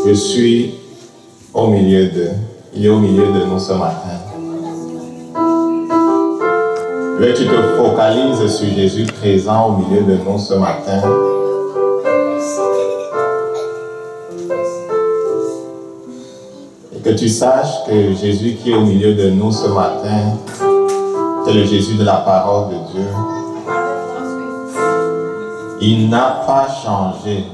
Je suis au milieu d'eux. Il est au milieu de nous ce matin. Je veux que tu te focalises sur Jésus présent au milieu de nous ce matin. Et que tu saches que Jésus qui est au milieu de nous ce matin, c'est le Jésus de la parole de Dieu. Il n'a pas changé.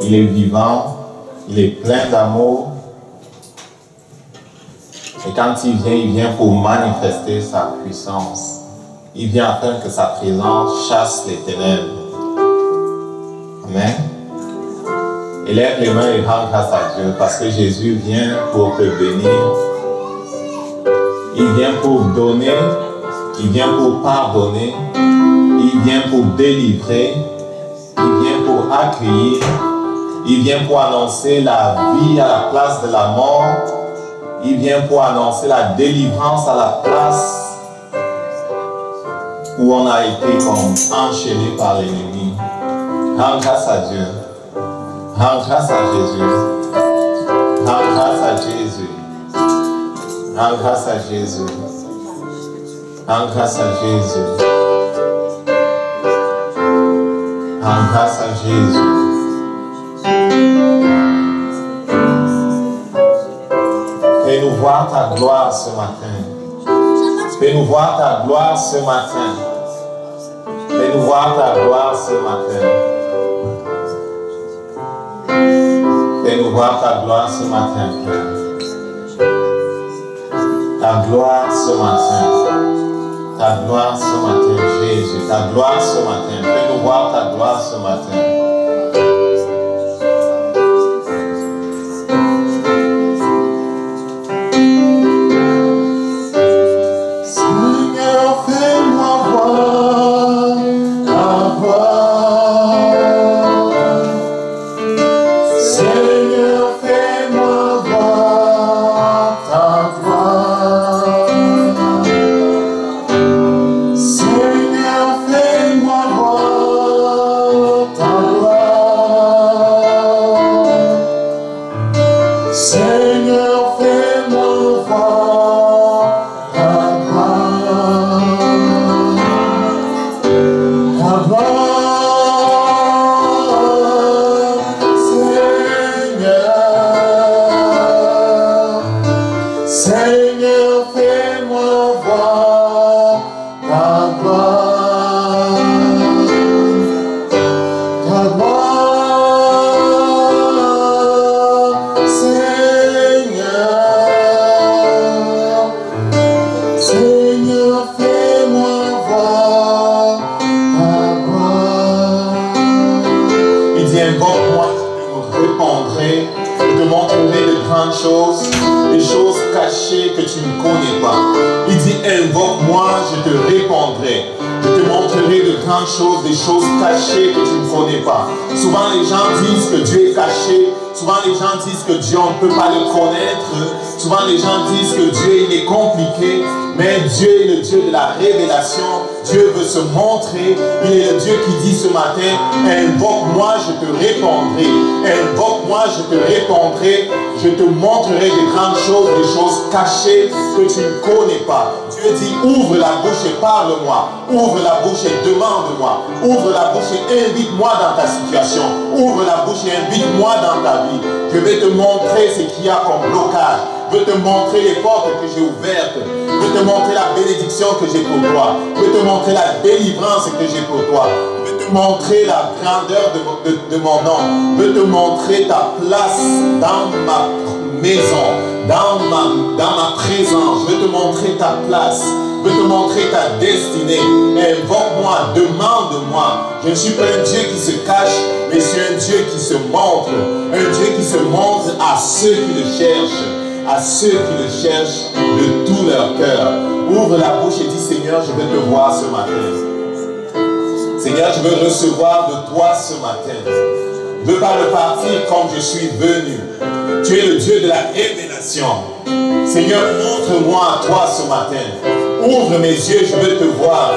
Il est vivant, il est plein d'amour. Et quand il vient pour manifester sa puissance. Il vient afin que sa présence chasse les ténèbres. Amen. Élève les mains et rends grâce à Dieu parce que Jésus vient pour te bénir. Il vient pour donner. Il vient pour pardonner. Il vient pour délivrer. Il vient pour accueillir. Il vient pour annoncer la vie à la place de la mort. Il vient pour annoncer la délivrance à la place où on a été comme enchaîné par l'ennemi. Rends grâce à Dieu. Rends grâce à Jésus. Rends grâce à Jésus. Rends grâce à Jésus. Rends grâce à Jésus. Rends grâce à Jésus. Fais-nous voir ta gloire ce matin. Fais-nous voir ta gloire ce matin. Fais-nous voir ta gloire ce matin. Fais-nous voir ta gloire ce matin, Père. Ta gloire ce matin. Ta gloire ce matin, Jésus. Ta gloire ce matin. Fais-nous voir ta gloire ce matin. Des choses cachées que tu ne connais pas. Souvent les gens disent que Dieu est caché. Souvent les gens disent que Dieu, on ne peut pas le connaître. Souvent les gens disent que Dieu, il est compliqué. Mais Dieu est le Dieu de la révélation. Dieu veut se montrer. Il est le Dieu qui dit ce matin, invoque-moi, je te répondrai. Invoque-moi, je te répondrai. Je te montrerai des grandes choses, des choses cachées que tu ne connais pas. Dieu dit, ouvre la bouche et parle-moi. Ouvre la bouche et demande-moi. Ouvre la bouche et invite-moi dans ta situation. Ouvre la bouche et invite-moi dans ta vie. Je vais te montrer ce qu'il y a comme blocage. Je vais te montrer les portes que j'ai ouvertes. Je vais te montrer la bénédiction que j'ai pour toi. Je vais te montrer la délivrance que j'ai pour toi. Je vais te montrer la grandeur de mon nom. Je vais te montrer ta place dans ma maison, dans ma présence. Je vais te montrer ta place. Je vais te montrer ta destinée. Invoque-moi, demande-moi. Je ne suis pas un Dieu qui se cache, mais je suis un Dieu qui se montre. Un Dieu qui se montre à ceux qui le cherchent. À ceux qui le cherchent de tout leur cœur. Ouvre la bouche et dis, Seigneur, je veux te voir ce matin. Seigneur, je veux recevoir de toi ce matin. Je ne veux pas repartir comme je suis venu. Tu es le Dieu de la révélation. Seigneur, montre-moi à toi ce matin. Ouvre mes yeux, je veux te voir.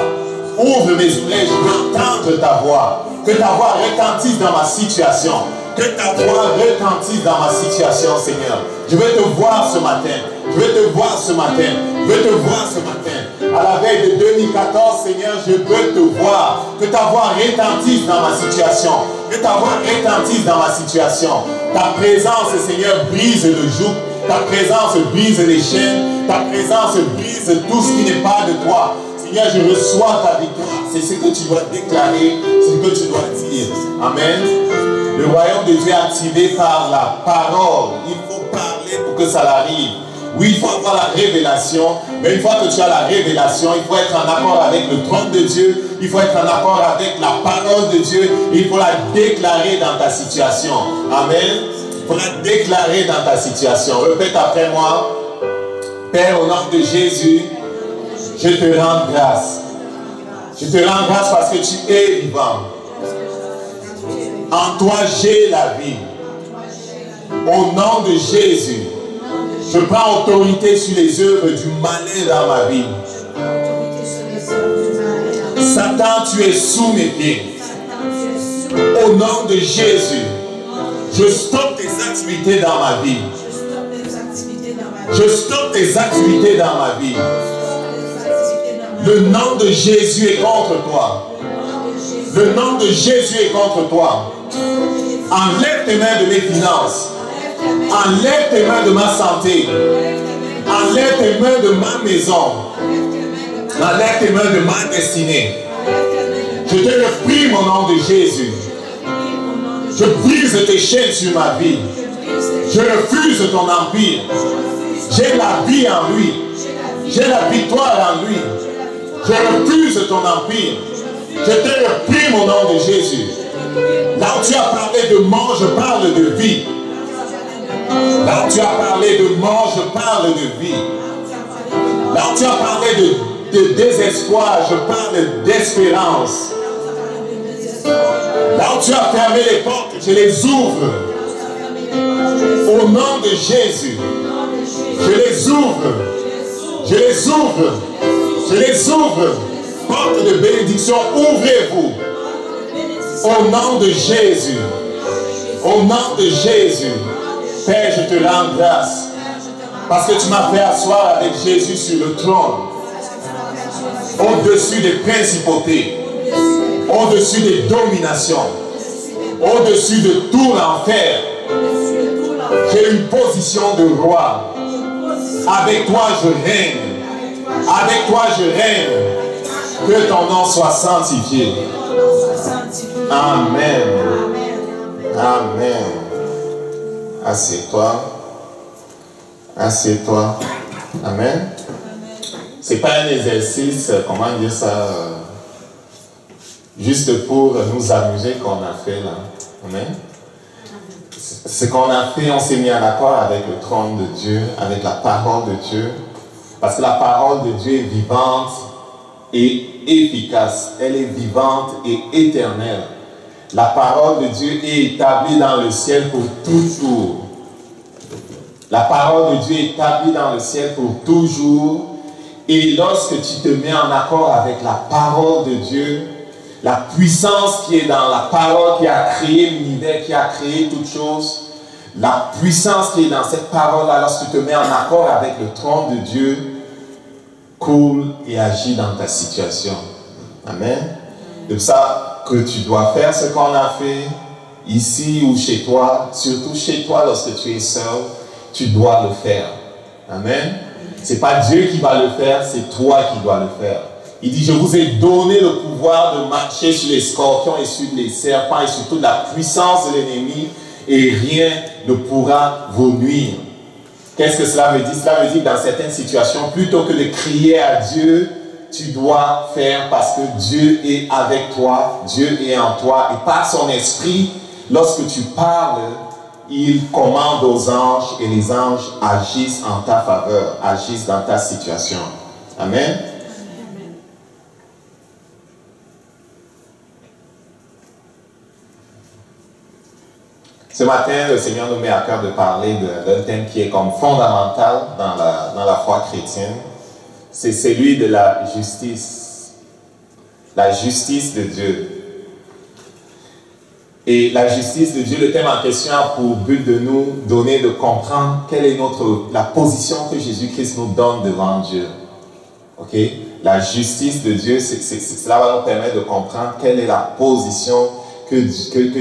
Ouvre mes oreilles, je veux entendre ta voix. Que ta voix retentisse dans ma situation. Que ta voix retentisse dans ma situation, Seigneur. Je veux te voir ce matin. Je veux te voir ce matin. Je veux te voir ce matin. À la veille de 2014, Seigneur, je veux te voir. Que ta voix retentisse dans ma situation. Que ta voix retentisse dans ma situation. Ta présence, Seigneur, brise le joug. Ta présence brise les chaînes. Ta présence brise tout ce qui n'est pas de toi. Seigneur, je reçois ta victoire. C'est ce que tu dois déclarer, c'est ce que tu dois dire. Amen. Le royaume de Dieu est activé par la parole. Il faut parler pour que ça arrive. Oui, il faut avoir la révélation. Mais une fois que tu as la révélation, il faut être en accord avec le trône de Dieu. Il faut être en accord avec la parole de Dieu. Il faut la déclarer dans ta situation. Amen. Il faut la déclarer dans ta situation. Répète après moi. Père, au nom de Jésus, je te rends grâce. Je te rends grâce parce que tu es vivant. En toi, j'ai la vie. Au nom de Jésus, je prends autorité sur les œuvres du malin dans ma vie. Satan, tu es sous mes pieds. Au nom de Jésus, je stoppe tes activités dans ma vie. Je stoppe tes activités dans ma vie. Le nom de Jésus est contre toi. Le nom de Jésus est contre toi. Enlève tes mains de mes finances. Enlève tes mains de ma santé. Enlève tes mains de ma maison. Enlève tes mains de ma destinée. Je te reprime au nom de Jésus. Je brise tes chaînes sur ma vie. Je refuse ton empire. J'ai la vie en lui. J'ai la victoire en lui. Je refuse ton empire. Je te reprime au nom de Jésus. Là où tu as parlé de mort, je parle de vie. Là où tu as parlé de mort, je parle de vie. Là où tu as parlé de désespoir, je parle d'espérance. Là où tu as fermé les portes, je les ouvre. Au nom de Jésus, je les ouvre. Je les ouvre. Je les ouvre. Porte de bénédiction, ouvrez-vous. Au nom de Jésus. Au nom de Jésus. Père, je te rends grâce. Parce que tu m'as fait asseoir avec Jésus sur le trône. Au-dessus des principautés. Au-dessus des dominations. Au-dessus de tout l'enfer. J'ai une position de roi. Avec toi, je règne. Avec toi, je règne. Que ton nom soit sanctifié. Amen. Amen. Assieds-toi. Assieds-toi. Amen. C'est pas un exercice, comment dire ça, juste pour nous amuser qu'on a fait là. Amen. Ce qu'on a fait, on s'est mis en accord avec le trône de Dieu, avec la parole de Dieu. Parce que la parole de Dieu est vivante et efficace. Elle est vivante et éternelle. La parole de Dieu est établie dans le ciel pour toujours. La parole de Dieu est établie dans le ciel pour toujours. Et lorsque tu te mets en accord avec la parole de Dieu, la puissance qui est dans la parole qui a créé l'univers, qui a créé toutes choses, la puissance qui est dans cette parole-là, lorsque tu te mets en accord avec le trône de Dieu, coule et agit dans ta situation. Amen. C'est ça que tu dois faire ce qu'on a fait ici ou chez toi, surtout chez toi lorsque tu es seul, tu dois le faire. Amen. Ce n'est pas Dieu qui va le faire, c'est toi qui dois le faire. Il dit, je vous ai donné le pouvoir de marcher sur les scorpions et sur les serpents et sur toute la puissance de l'ennemi et rien ne pourra vous nuire. Qu'est-ce que cela veut dire? Cela veut dire que dans certaines situations, plutôt que de crier à Dieu, tu dois faire parce que Dieu est avec toi, Dieu est en toi et par son esprit, lorsque tu parles, il commande aux anges et les anges agissent en ta faveur, agissent dans ta situation. Amen. Ce matin, le Seigneur nous met à cœur de parler d'un thème qui est comme fondamental dans la foi chrétienne. C'est celui de la justice. La justice de Dieu. Et la justice de Dieu, le thème en question a pour but de nous donner, de comprendre quelle est la position que Jésus-Christ nous donne devant Dieu. Ok? La justice de Dieu, cela va nous permettre de comprendre quelle est la position que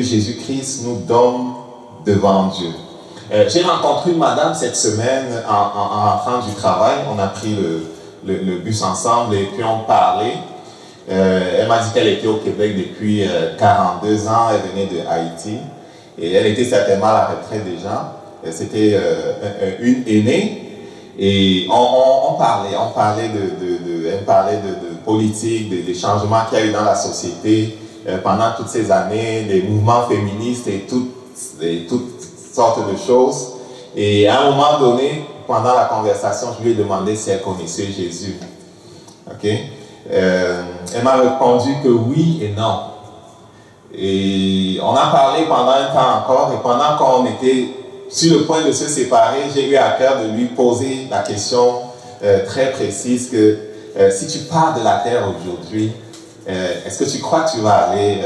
Jésus-Christ nous donne devant Dieu. J'ai rencontré une madame cette semaine en rentrant du travail. On a pris le bus ensemble et puis on parlait. Elle m'a dit qu'elle était au Québec depuis 42 ans, elle venait de Haïti et elle était certainement à la retraite déjà. C'était une aînée et on parlait de politique, des changements qu'il y a eu dans la société pendant toutes ces années, des mouvements féministes et toutes sortes de choses. Et à un moment donné, pendant la conversation, je lui ai demandé si elle connaissait Jésus. Ok? Elle m'a répondu que oui et non. Et on a parlé pendant un temps encore, et pendant qu'on était sur le point de se séparer, j'ai eu à cœur de lui poser la question très précise que si tu pars de la terre aujourd'hui, est-ce que tu crois que tu vas aller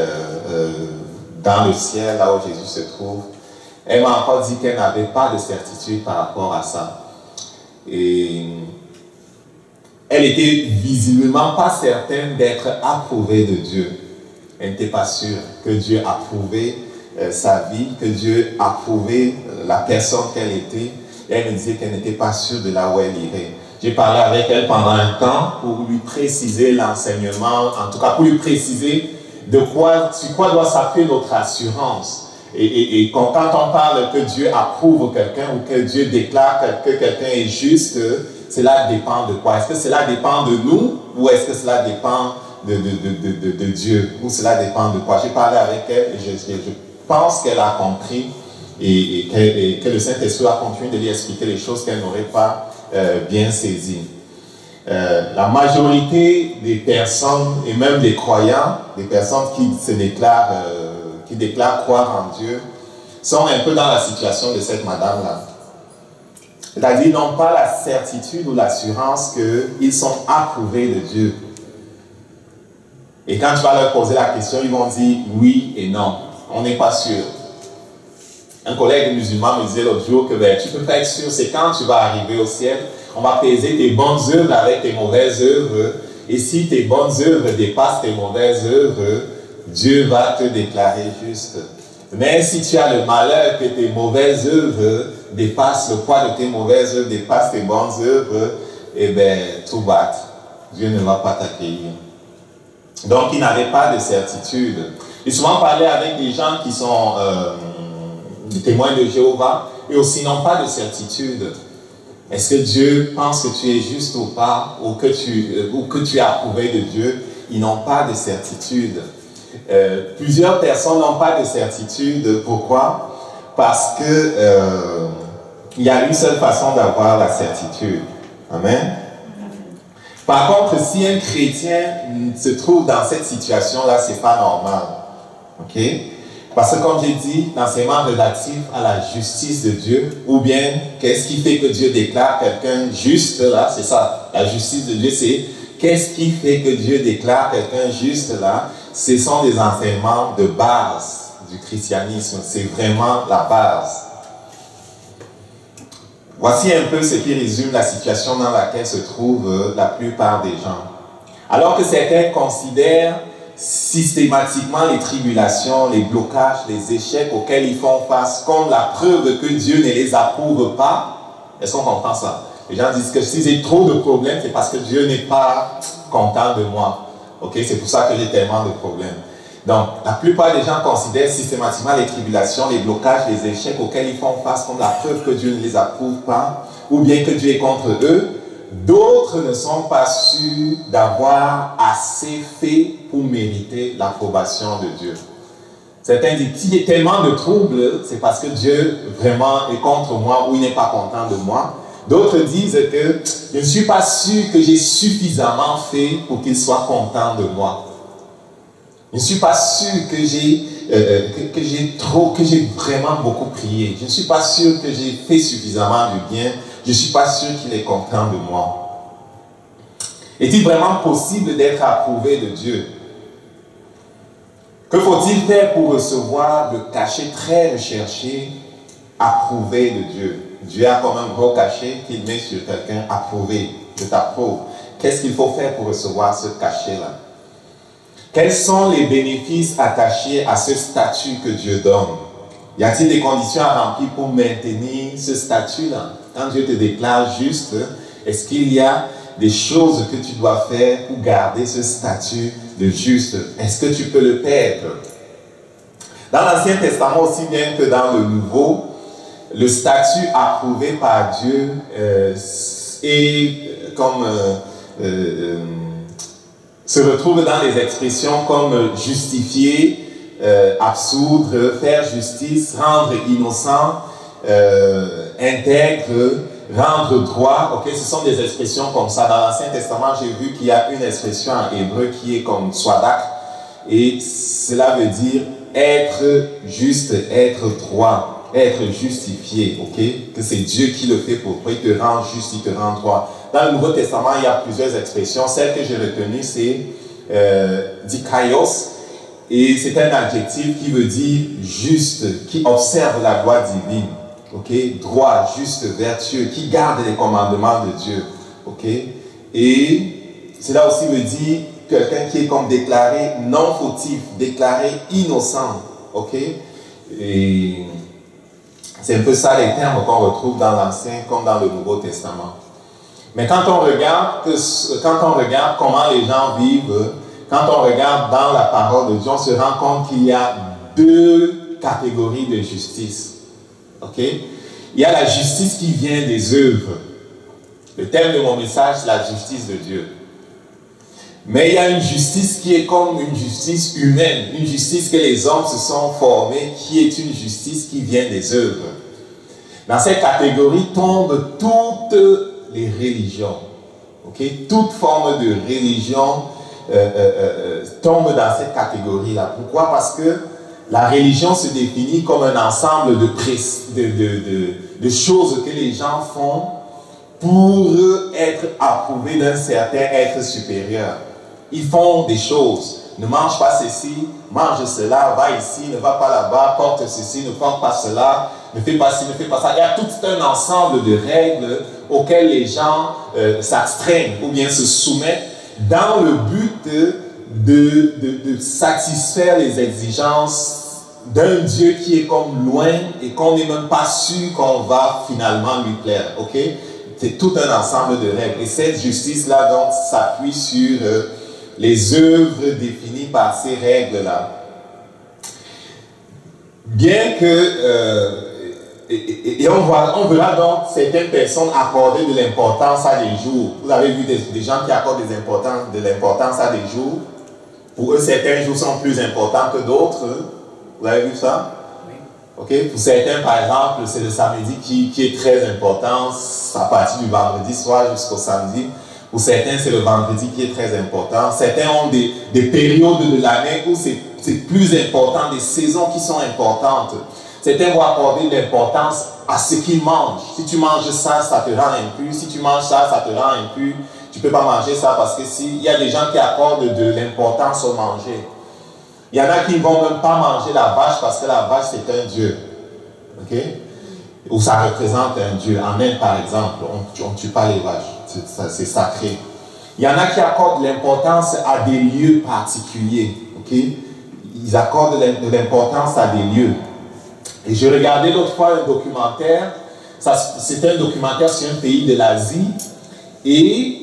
dans le ciel, là où Jésus se trouve? Elle m'a encore dit qu'elle n'avait pas de certitude par rapport à ça. Et elle était visiblement pas certaine d'être approuvée de Dieu. Elle n'était pas sûre que Dieu approuvait sa vie, que Dieu approuvait la personne qu'elle était. Et elle me disait qu'elle n'était pas sûre de là où elle irait. J'ai parlé avec elle pendant un temps pour lui préciser l'enseignement, en tout cas pour lui préciser sur quoi doit s'appuyer notre assurance. Et quand on parle que Dieu approuve quelqu'un ou que Dieu déclare que quelqu'un est juste, cela dépend de quoi? Est-ce que cela dépend de nous ou est-ce que cela dépend de Dieu? Ou cela dépend de quoi? J'ai parlé avec elle et je pense qu'elle a compris et que le Saint-Esprit a continué de lui expliquer les choses qu'elle n'aurait pas bien saisies. La majorité des personnes et même des croyants, des personnes qui se déclarent croire en Dieu, sont un peu dans la situation de cette madame-là. C'est-à-dire, n'ont pas la certitude ou l'assurance qu'ils sont approuvés de Dieu. Et quand tu vas leur poser la question, ils vont dire oui et non. On n'est pas sûr. Un collègue musulman me disait l'autre jour que tu peux pas être sûr, c'est quand tu vas arriver au ciel, on va peser tes bonnes œuvres avec tes mauvaises œuvres. Et si tes bonnes œuvres dépassent tes mauvaises œuvres, Dieu va te déclarer juste. Mais si tu as le malheur que tes mauvaises œuvres dépassent, le poids de tes mauvaises œuvres dépasse tes bonnes œuvres, eh bien, tout bat. Dieu ne va pas t'accueillir. Donc, il n'avait pas de certitude. J'ai souvent parlé avec des gens qui sont des témoins de Jéhovah et aussi n'ont pas de certitude. Est-ce que Dieu pense que tu es juste ou pas, ou que tu es approuvé de Dieu? Ils n'ont pas de certitude. Plusieurs personnes n'ont pas de certitude. Pourquoi? Parce que il y a une seule façon d'avoir la certitude. Amen. Par contre, si un chrétien se trouve dans cette situation-là, c'est pas normal. Ok? Parce que comme j'ai dit, l'enseignement relatif à la justice de Dieu, ou bien qu'est-ce qui fait que Dieu déclare quelqu'un juste là, c'est ça. La justice de Dieu, c'est qu'est-ce qui fait que Dieu déclare quelqu'un juste là. Ce sont des enseignements de base du christianisme. C'est vraiment la base. Voici un peu ce qui résume la situation dans laquelle se trouvent la plupart des gens. Alors que certains considèrent systématiquement les tribulations, les blocages, les échecs auxquels ils font face comme la preuve que Dieu ne les approuve pas. Est-ce qu'on comprend ça? Les gens disent que si j'ai trop de problèmes, c'est parce que Dieu n'est pas content de moi. Okay? C'est pour ça que j'ai tellement de problèmes. Donc, la plupart des gens considèrent systématiquement les tribulations, les blocages, les échecs auxquels ils font face comme la preuve que Dieu ne les approuve pas, ou bien que Dieu est contre eux. D'autres ne sont pas sûrs d'avoir assez fait pour mériter l'approbation de Dieu. Certains disent, s'il y a tellement de troubles, c'est parce que Dieu vraiment est contre moi ou il n'est pas content de moi. D'autres disent que je ne suis pas sûr que j'ai suffisamment fait pour qu'il soit content de moi. Je ne suis pas sûr que j'ai vraiment beaucoup prié. Je ne suis pas sûr que j'ai fait suffisamment de bien. Je ne suis pas sûr qu'il est content de moi. Est-il vraiment possible d'être approuvé de Dieu? Que faut-il faire pour recevoir le cachet très recherché, approuvé de Dieu? Dieu a comme un gros cachet qu'il met sur quelqu'un, approuvé, je t'approuve. Qu'est-ce qu'il faut faire pour recevoir ce cachet-là? Quels sont les bénéfices attachés à ce statut que Dieu donne? Y a-t-il des conditions à remplir pour maintenir ce statut-là? Quand Dieu te déclare juste, est-ce qu'il y a des choses que tu dois faire pour garder ce statut de juste? Est-ce que tu peux le perdre? Dans l'Ancien Testament aussi bien que dans le Nouveau, le statut approuvé par Dieu est comme se retrouve dans les expressions comme justifier, absoudre, faire justice, rendre innocent, intègre, rendre droit. Ok, ce sont des expressions comme ça. Dans l'Ancien Testament, j'ai vu qu'il y a une expression en hébreu qui est comme swadak, et cela veut dire être juste, être droit, être justifié. Ok, que c'est Dieu qui le fait pour toi, il te rend juste, il te rend droit. Dans le Nouveau Testament, il y a plusieurs expressions. Celle que j'ai retenue, c'est dikaios, et c'est un adjectif qui veut dire juste, qui observe la loi divine. Ok, droit, juste, vertueux, qui garde les commandements de Dieu. Ok, et cela aussi veut dire quelqu'un qui est comme déclaré non fautif, déclaré innocent. Ok, et c'est un peu ça les termes qu'on retrouve dans l'Ancien comme dans le Nouveau Testament. Mais quand on regarde comment les gens vivent, quand on regarde dans la parole de Dieu, on se rend compte qu'il y a deux catégories de justice. Ok? Il y a la justice qui vient des œuvres. Le thème de mon message, c'est la justice de Dieu. Mais il y a une justice qui est comme une justice humaine, une justice que les hommes se sont formés, qui est une justice qui vient des œuvres. Dans cette catégorie tombent toutes les religions. Okay? Toute forme de religion tombe dans cette catégorie-là. Pourquoi? Parce que la religion se définit comme un ensemble de choses que les gens font pour être approuvés d'un certain être supérieur. Ils font des choses. Ne mange pas ceci, mange cela, va ici, ne va pas là-bas, porte ceci, ne porte pas cela, ne fais pas ci, ne fais pas ça. Il y a tout un ensemble de règles auxquelles les gens s'astreignent ou bien se soumettent dans le but de satisfaire les exigences d'un Dieu qui est comme loin et qu'on n'est même pas sûr qu'on va finalement lui plaire. Ok? C'est tout un ensemble de règles. Et cette justice-là, donc, s'appuie sur les œuvres définies par ces règles-là. Bien que... Et on verra donc certaines personnes accorder de l'importance à des jours. Vous avez vu des gens qui accordent de l'importance à des jours. Pour eux, certains jours sont plus importants que d'autres. Vous avez vu ça? Oui. Okay? Pour certains, par exemple, c'est le samedi qui est très important, à partir du vendredi soir jusqu'au samedi. Pour certains, c'est le vendredi qui est très important. Certains ont des périodes de l'année où c'est plus important, des saisons qui sont importantes. Certains vont accorder de l'importance à ce qu'ils mangent. Si tu manges ça, ça te rend impur. Si tu manges ça, ça te rend impur. Tu ne peux pas manger ça parce que il y a des gens qui accordent de l'importance au manger. Il y en a qui ne vont même pas manger la vache parce que la vache c'est un dieu. Ok? Ou ça représente un dieu. En Inde par exemple, on ne tue pas les vaches. C'est sacré. Il y en a qui accordent de l'importance à des lieux particuliers. Ok? Ils accordent de l'importance à des lieux. Et j'ai regardé l'autre fois un documentaire. C'était un documentaire sur un pays de l'Asie. Et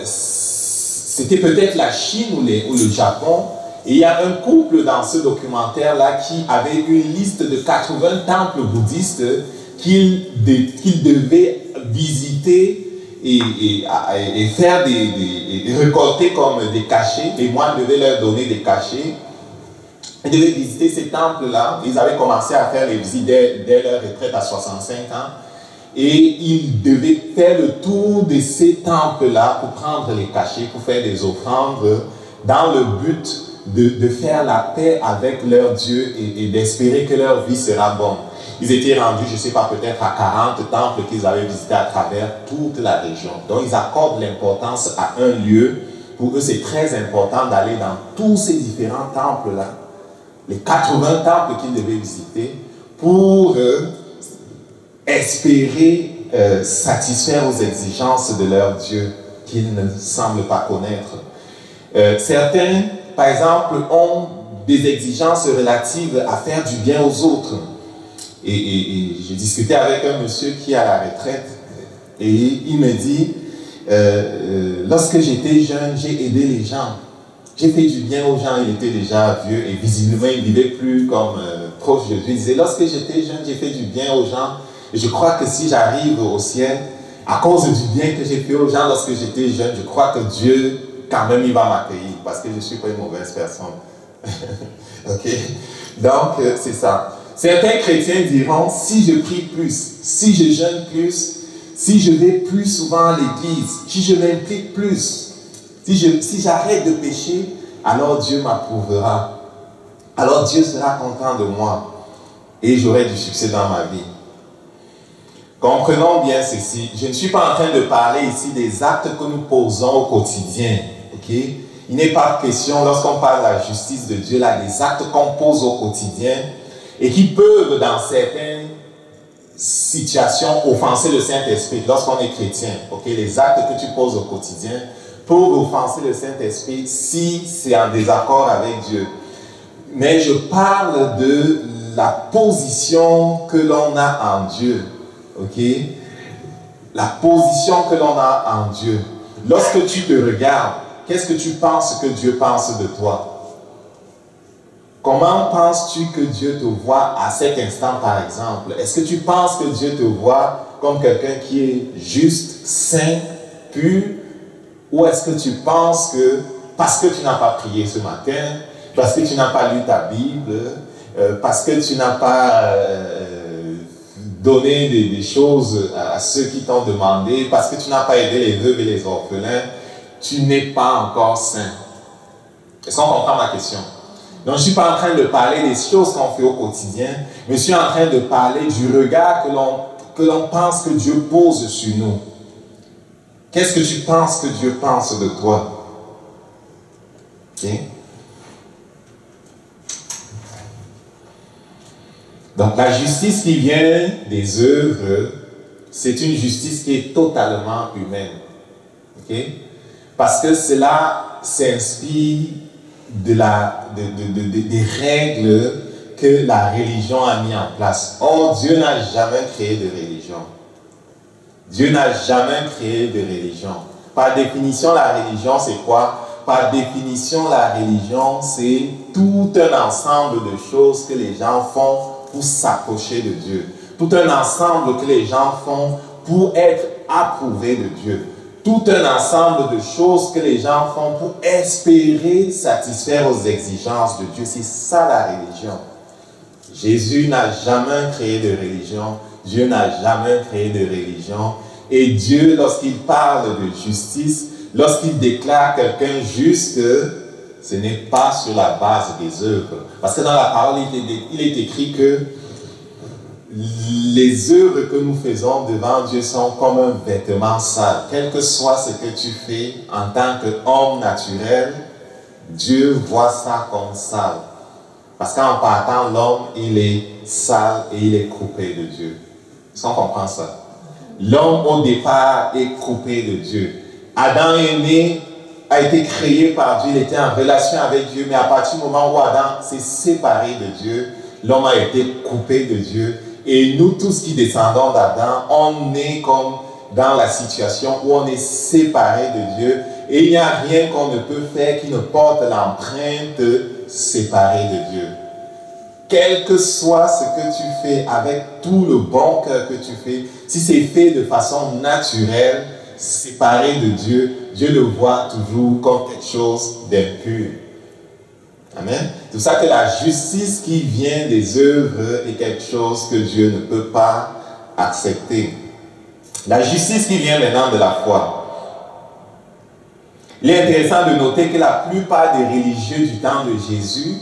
c'était peut-être la Chine ou le Japon. Et il y a un couple dans ce documentaire-là qui avait une liste de 80 temples bouddhistes qu'ils devaient visiter et faire et récolter comme des cachets. Les moines devaient leur donner des cachets. Ils devaient visiter ces temples-là. Ils avaient commencé à faire les visites dès leur retraite à 65 ans. Et ils devaient faire le tour de ces temples-là pour prendre les cachets, pour faire des offrandes, dans le but de faire la paix avec leur Dieu et d'espérer que leur vie sera bonne. Ils étaient rendus, je ne sais pas, peut-être à 40 temples qu'ils avaient visités à travers toute la région. Donc ils accordent l'importance à un lieu pour eux, c'est très important d'aller dans tous ces différents temples-là, les 80 temples qu'ils devaient visiter, pour espérer satisfaire aux exigences de leur Dieu qu'ils ne semblent pas connaître. Certains, par exemple, ont des exigences relatives à faire du bien aux autres. Et j'ai discuté avec un monsieur qui est à la retraite et il me dit, lorsque j'étais jeune, j'ai aidé les gens. J'ai fait du bien aux gens, il était déjà vieux et visiblement il ne vivait plus comme proche de Dieu. Il disait, lorsque j'étais jeune, j'ai fait du bien aux gens. Et je crois que si j'arrive au ciel, à cause du bien que j'ai fait aux gens lorsque j'étais jeune, je crois que Dieu, quand même, il va m'accueillir parce que je ne suis pas une mauvaise personne. Ok? Donc, c'est ça. Certains chrétiens diront, si je prie plus, si je jeûne plus, si je vais plus souvent à l'église, si je m'implique plus, si j'arrête de pécher, alors Dieu m'approuvera. Alors Dieu sera content de moi et j'aurai du succès dans ma vie. Comprenons bien ceci. Je ne suis pas en train de parler ici des actes que nous posons au quotidien. Okay? Il n'est pas question, lorsqu'on parle de la justice de Dieu, là, des actes qu'on pose au quotidien et qui peuvent, dans certaines situations, offenser le Saint-Esprit lorsqu'on est chrétien. Okay? Les actes que tu poses au quotidien peuvent offenser le Saint-Esprit si c'est en désaccord avec Dieu. Mais je parle de la position que l'on a en Dieu. Ok? La position que l'on a en Dieu. Lorsque tu te regardes, qu'est-ce que tu penses que Dieu pense de toi? Comment penses-tu que Dieu te voit à cet instant, par exemple? Est-ce que tu penses que Dieu te voit comme quelqu'un qui est juste, saint, pur? Ou est-ce que tu penses que, parce que tu n'as pas prié ce matin, parce que tu n'as pas lu ta Bible, parce que tu n'as pas donné des choses à ceux qui t'ont demandé, parce que tu n'as pas aidé les veuves et les orphelins, tu n'es pas encore saint? Est-ce qu'on comprend ma question? Donc, je ne suis pas en train de parler des choses qu'on fait au quotidien, mais je suis en train de parler du regard que l'on pense que Dieu pose sur nous. Qu'est-ce que tu penses que Dieu pense de toi? Ok? Donc, la justice qui vient des œuvres, c'est une justice qui est totalement humaine. Ok? Parce que cela s'inspire des règles que la religion a mis en place. Or, Dieu n'a jamais créé de religion. Dieu n'a jamais créé de religion. Par définition, la religion, c'est quoi? Par définition, la religion, c'est tout un ensemble de choses que les gens font pour s'approcher de Dieu. Tout un ensemble que les gens font pour être approuvés de Dieu. Tout un ensemble de choses que les gens font pour espérer satisfaire aux exigences de Dieu. C'est ça la religion. Jésus n'a jamais créé de religion. Dieu n'a jamais créé de religion. Et Dieu, lorsqu'il parle de justice, lorsqu'il déclare quelqu'un juste, ce n'est pas sur la base des œuvres. Parce que dans la parole, il est écrit que les œuvres que nous faisons devant Dieu sont comme un vêtement sale. Quel que soit ce que tu fais en tant qu'homme naturel, Dieu voit ça comme sale. Parce qu'en partant, l'homme, il est sale et il est coupé de Dieu. Est-ce qu'on comprend ça? L'homme, au départ, est coupé de Dieu. Adam est né, a été créé par Dieu, il était en relation avec Dieu, mais à partir du moment où Adam s'est séparé de Dieu, l'homme a été coupé de Dieu. Et nous tous qui descendons d'Adam, on est comme dans la situation où on est séparé de Dieu. Et il n'y a rien qu'on ne peut faire qui ne porte l'empreinte séparée de Dieu. Quel que soit ce que tu fais, avec tout le bon cœur que tu fais, si c'est fait de façon naturelle, séparé de Dieu, Dieu le voit toujours comme quelque chose d'impur. Amen. C'est pour ça que la justice qui vient des œuvres est quelque chose que Dieu ne peut pas accepter. La justice qui vient maintenant de la foi. Il est intéressant de noter que la plupart des religieux du temps de Jésus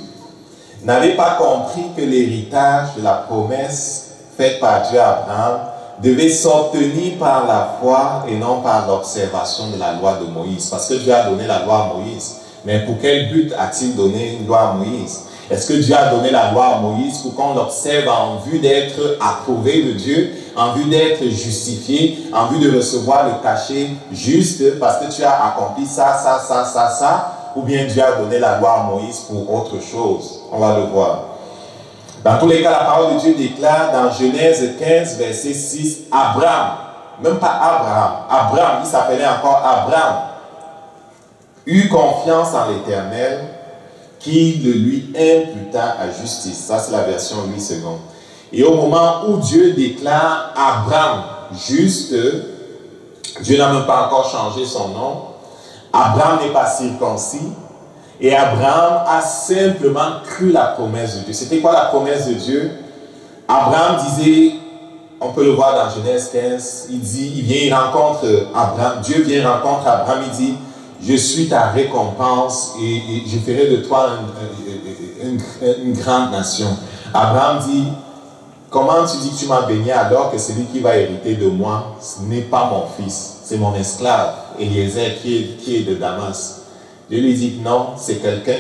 n'avaient pas compris que l'héritage de la promesse faite par Dieu à Abraham devait s'obtenir par la foi et non par l'observation de la loi de Moïse. Parce que Dieu a donné la loi à Moïse. Mais pour quel but a-t-il donné une loi à Moïse? Est-ce que Dieu a donné la loi à Moïse pour qu'on l'observe en vue d'être approuvé de Dieu, en vue d'être justifié, en vue de recevoir le cachet juste parce que tu as accompli ça, ou bien Dieu a donné la loi à Moïse pour autre chose? On va le voir. Dans tous les cas, la parole de Dieu déclare dans Genèse 15, verset 6, Abraham, même pas Abraham, il s'appelait encore Abraham, eut confiance en l'Éternel, qui le lui imputa à justice. Ça, c'est la version 8 secondes. Et au moment où Dieu déclare Abraham juste, Dieu n'a même pas encore changé son nom. Abraham n'est pas circoncis. Et Abraham a simplement cru la promesse de Dieu. C'était quoi la promesse de Dieu? Abraham disait, on peut le voir dans Genèse 15, il dit, il rencontre Abraham, Dieu vient rencontre Abraham, il dit, je suis ta récompense et je ferai de toi une grande nation. Abraham dit, comment tu dis que tu m'as béni alors que celui qui va hériter de moi, ce n'est pas mon fils, c'est mon esclave, Eliezer, qui est de Damas. Dieu lui dit, non, c'est quelqu'un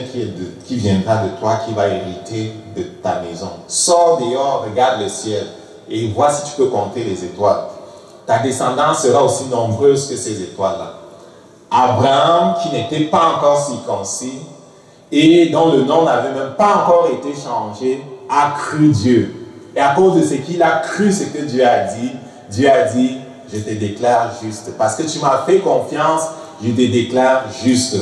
qui viendra de toi, qui va hériter de ta maison. Sors dehors, regarde le ciel et vois si tu peux compter les étoiles. Ta descendance sera aussi nombreuse que ces étoiles-là. Abraham, qui n'était pas encore circoncis et dont le nom n'avait même pas encore été changé, a cru Dieu. Et à cause de ce qu'il a cru, ce que Dieu a dit, je te déclare juste. Parce que tu m'as fait confiance, je te déclare juste.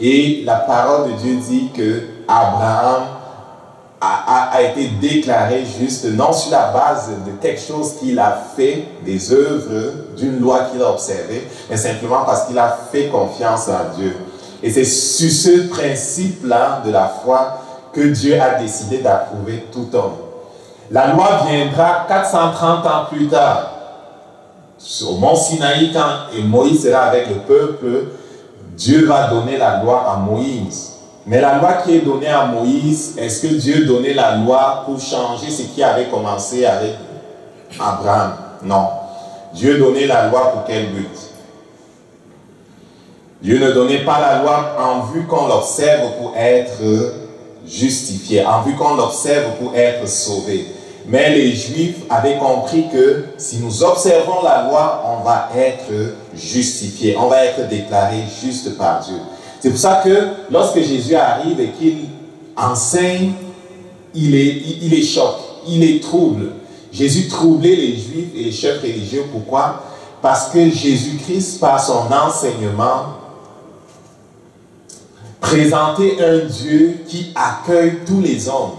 Et la parole de Dieu dit que Abraham a été déclaré juste, non sur la base de quelque chose qu'il a fait, des œuvres, d'une loi qu'il a observée, mais simplement parce qu'il a fait confiance à Dieu. Et c'est sur ce principe-là de la foi que Dieu a décidé d'approuver tout homme. La loi viendra 430 ans plus tard, au mont Sinaï, quand Moïse sera avec le peuple. Dieu va donner la loi à Moïse. Mais la loi qui est donnée à Moïse, est-ce que Dieu donnait la loi pour changer ce qui avait commencé avec Abraham? Non. Dieu donnait la loi pour quel but? Dieu ne donnait pas la loi en vue qu'on l'observe pour être justifié, en vue qu'on l'observe pour être sauvé. Mais les Juifs avaient compris que si nous observons la loi, on va être justifié, on va être déclaré juste par Dieu. C'est pour ça que lorsque Jésus arrive et qu'il enseigne, il est choc, il est trouble. Jésus troublait les Juifs et les chefs religieux. Pourquoi? Parce que Jésus-Christ, par son enseignement, présentait un Dieu qui accueille tous les hommes.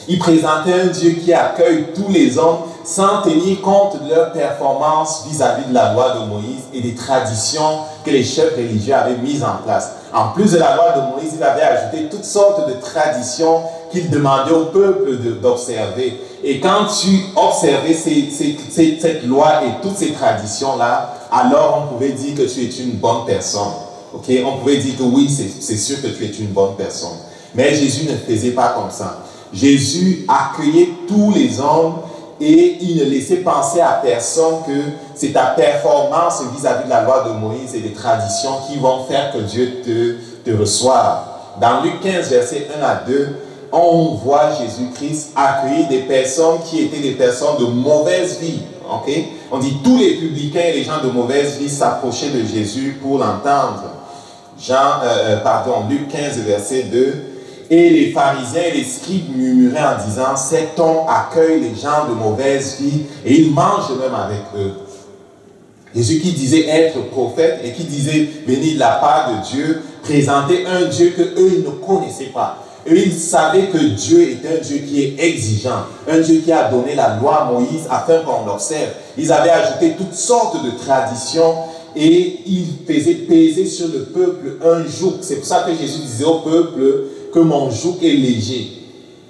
Il présentait un Dieu qui accueille tous les hommes sans tenir compte de leur performance vis-à-vis de la loi de Moïse et des traditions que les chefs religieux avaient mises en place. En plus de la loi de Moïse, il avait ajouté toutes sortes de traditions qu'il demandait au peuple d'observer. Et quand tu observais cette loi et toutes ces traditions-là, alors on pouvait dire que tu es une bonne personne. Okay? On pouvait dire que oui, c'est sûr que tu es une bonne personne. Mais Jésus ne faisait pas comme ça. Jésus accueillait tous les hommes et il ne laissait penser à personne que c'est ta performance vis-à-vis de la loi de Moïse et des traditions qui vont faire que Dieu te reçoive. Dans Luc 15, versets 1 à 2, on voit Jésus-Christ accueillir des personnes qui étaient des personnes de mauvaise vie. Okay? On dit tous les publicains et les gens de mauvaise vie s'approchaient de Jésus pour l'entendre. Luc 15, verset 2. Et les pharisiens et les scribes murmuraient en disant, cet homme accueille les gens de mauvaise vie et il mange même avec eux. Jésus qui disait être prophète et qui disait venir de la part de Dieu, présentait un Dieu que eux ils ne connaissaient pas. Eux ils savaient que Dieu est un Dieu qui est exigeant, un Dieu qui a donné la loi à Moïse afin qu'on l'observe. Ils avaient ajouté toutes sortes de traditions et ils faisaient peser sur le peuple un joug. C'est pour ça que Jésus disait au peuple que mon joug est léger.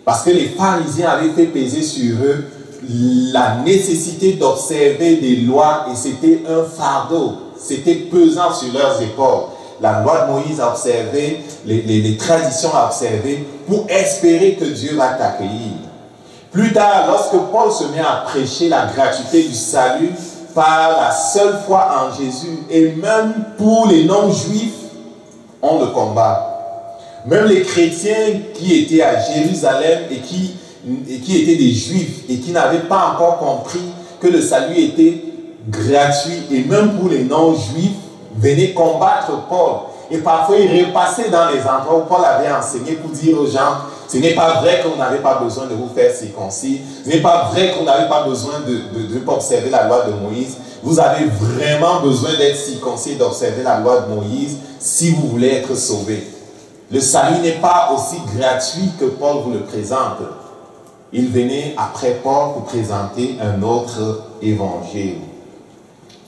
Parce que les pharisiens avaient fait peser sur eux la nécessité d'observer des lois et c'était un fardeau. C'était pesant sur leurs épaules. La loi de Moïse à observer, les traditions à observer pour espérer que Dieu va t'accueillir. Plus tard, lorsque Paul se met à prêcher la gratuité du salut par la seule foi en Jésus, et même pour les non-juifs, on le combat. Même les chrétiens qui étaient à Jérusalem et qui étaient des juifs et qui n'avaient pas encore compris que le salut était gratuit, et même pour les non-juifs, venaient combattre Paul. Et parfois, ils repassaient dans les endroits où Paul avait enseigné pour dire aux gens, ce n'est pas vrai qu'on n'avait pas besoin de vous faire circoncis, ce n'est pas vrai qu'on n'avait pas besoin d'observer la loi de Moïse. Vous avez vraiment besoin d'être circoncis et d'observer la loi de Moïse si vous voulez être sauvés. Le salut n'est pas aussi gratuit que Paul vous le présente. Il venait après Paul pour présenter un autre évangile.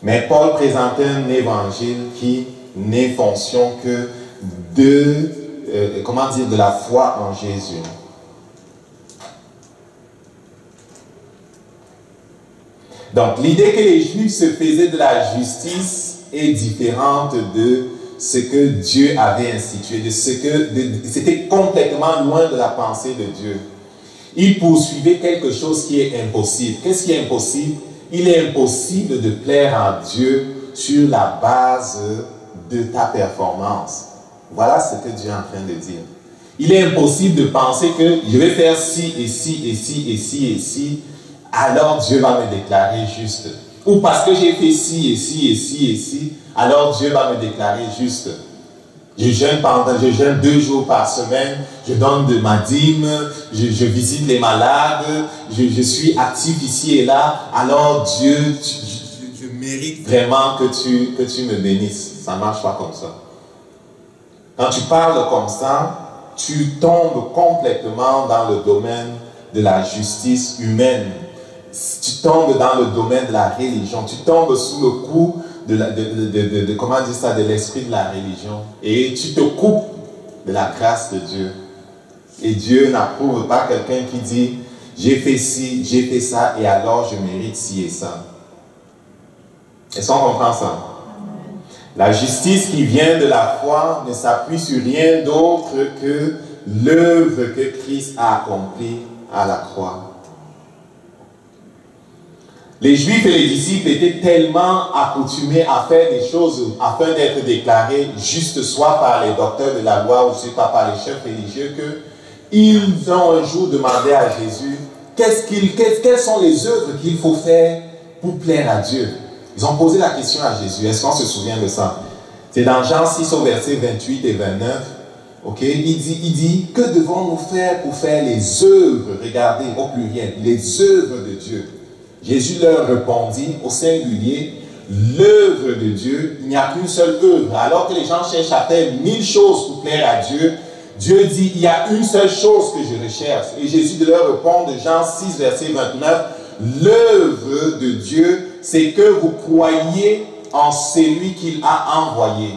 Mais Paul présentait un évangile qui n'est fonction que de la foi en Jésus. Donc, l'idée que les Juifs se faisaient de la justice est différente de ce que Dieu avait institué, c'était complètement loin de la pensée de Dieu. Ils poursuivaient quelque chose qui est impossible. Qu'est-ce qui est impossible? Il est impossible de plaire à Dieu sur la base de ta performance. Voilà ce que Dieu est en train de dire. Il est impossible de penser que je vais faire ci et ci et ci et ci et ci, alors Dieu va me déclarer juste. Ou parce que j'ai fait ci et ci et ci et ci, alors Dieu va me déclarer juste. Je jeûne 2 jours par semaine, je donne de ma dîme, je visite les malades, je suis actif ici et là, alors Dieu, je mérite vraiment que tu me bénisses. Ça ne marche pas comme ça. Quand tu parles comme ça, tu tombes complètement dans le domaine de la justice humaine. Tu tombes dans le domaine de la religion. Tu tombes sous le coup de l'esprit de la religion. Et tu te coupes de la grâce de Dieu. Et Dieu n'approuve pas quelqu'un qui dit « j'ai fait ci, j'ai fait ça, et alors je mérite ci et ça ». Est-ce qu'on comprend ça? La justice qui vient de la foi ne s'appuie sur rien d'autre que l'œuvre que Christ a accomplie à la croix. Les Juifs et les disciples étaient tellement accoutumés à faire des choses afin d'être déclarés justes, soit par les docteurs de la loi ou soit par les chefs religieux, qu'ils ont un jour demandé à Jésus quelles sont les œuvres qu'il faut faire pour plaire à Dieu. Ils ont posé la question à Jésus. Est-ce qu'on se souvient de ça? C'est dans Jean 6 au verset 28 et 29. Okay? Il dit, que devons-nous faire pour faire les œuvres, regardez au pluriel, les œuvres de Dieu? Jésus leur répondit au singulier, l'œuvre de Dieu, il n'y a qu'une seule œuvre. Alors que les gens cherchent à faire 1000 choses pour plaire à Dieu, Dieu dit, il y a une seule chose que je recherche. Et Jésus de leur répond, de Jean 6, verset 29, l'œuvre de Dieu, c'est que vous croyez en celui qu'il a envoyé.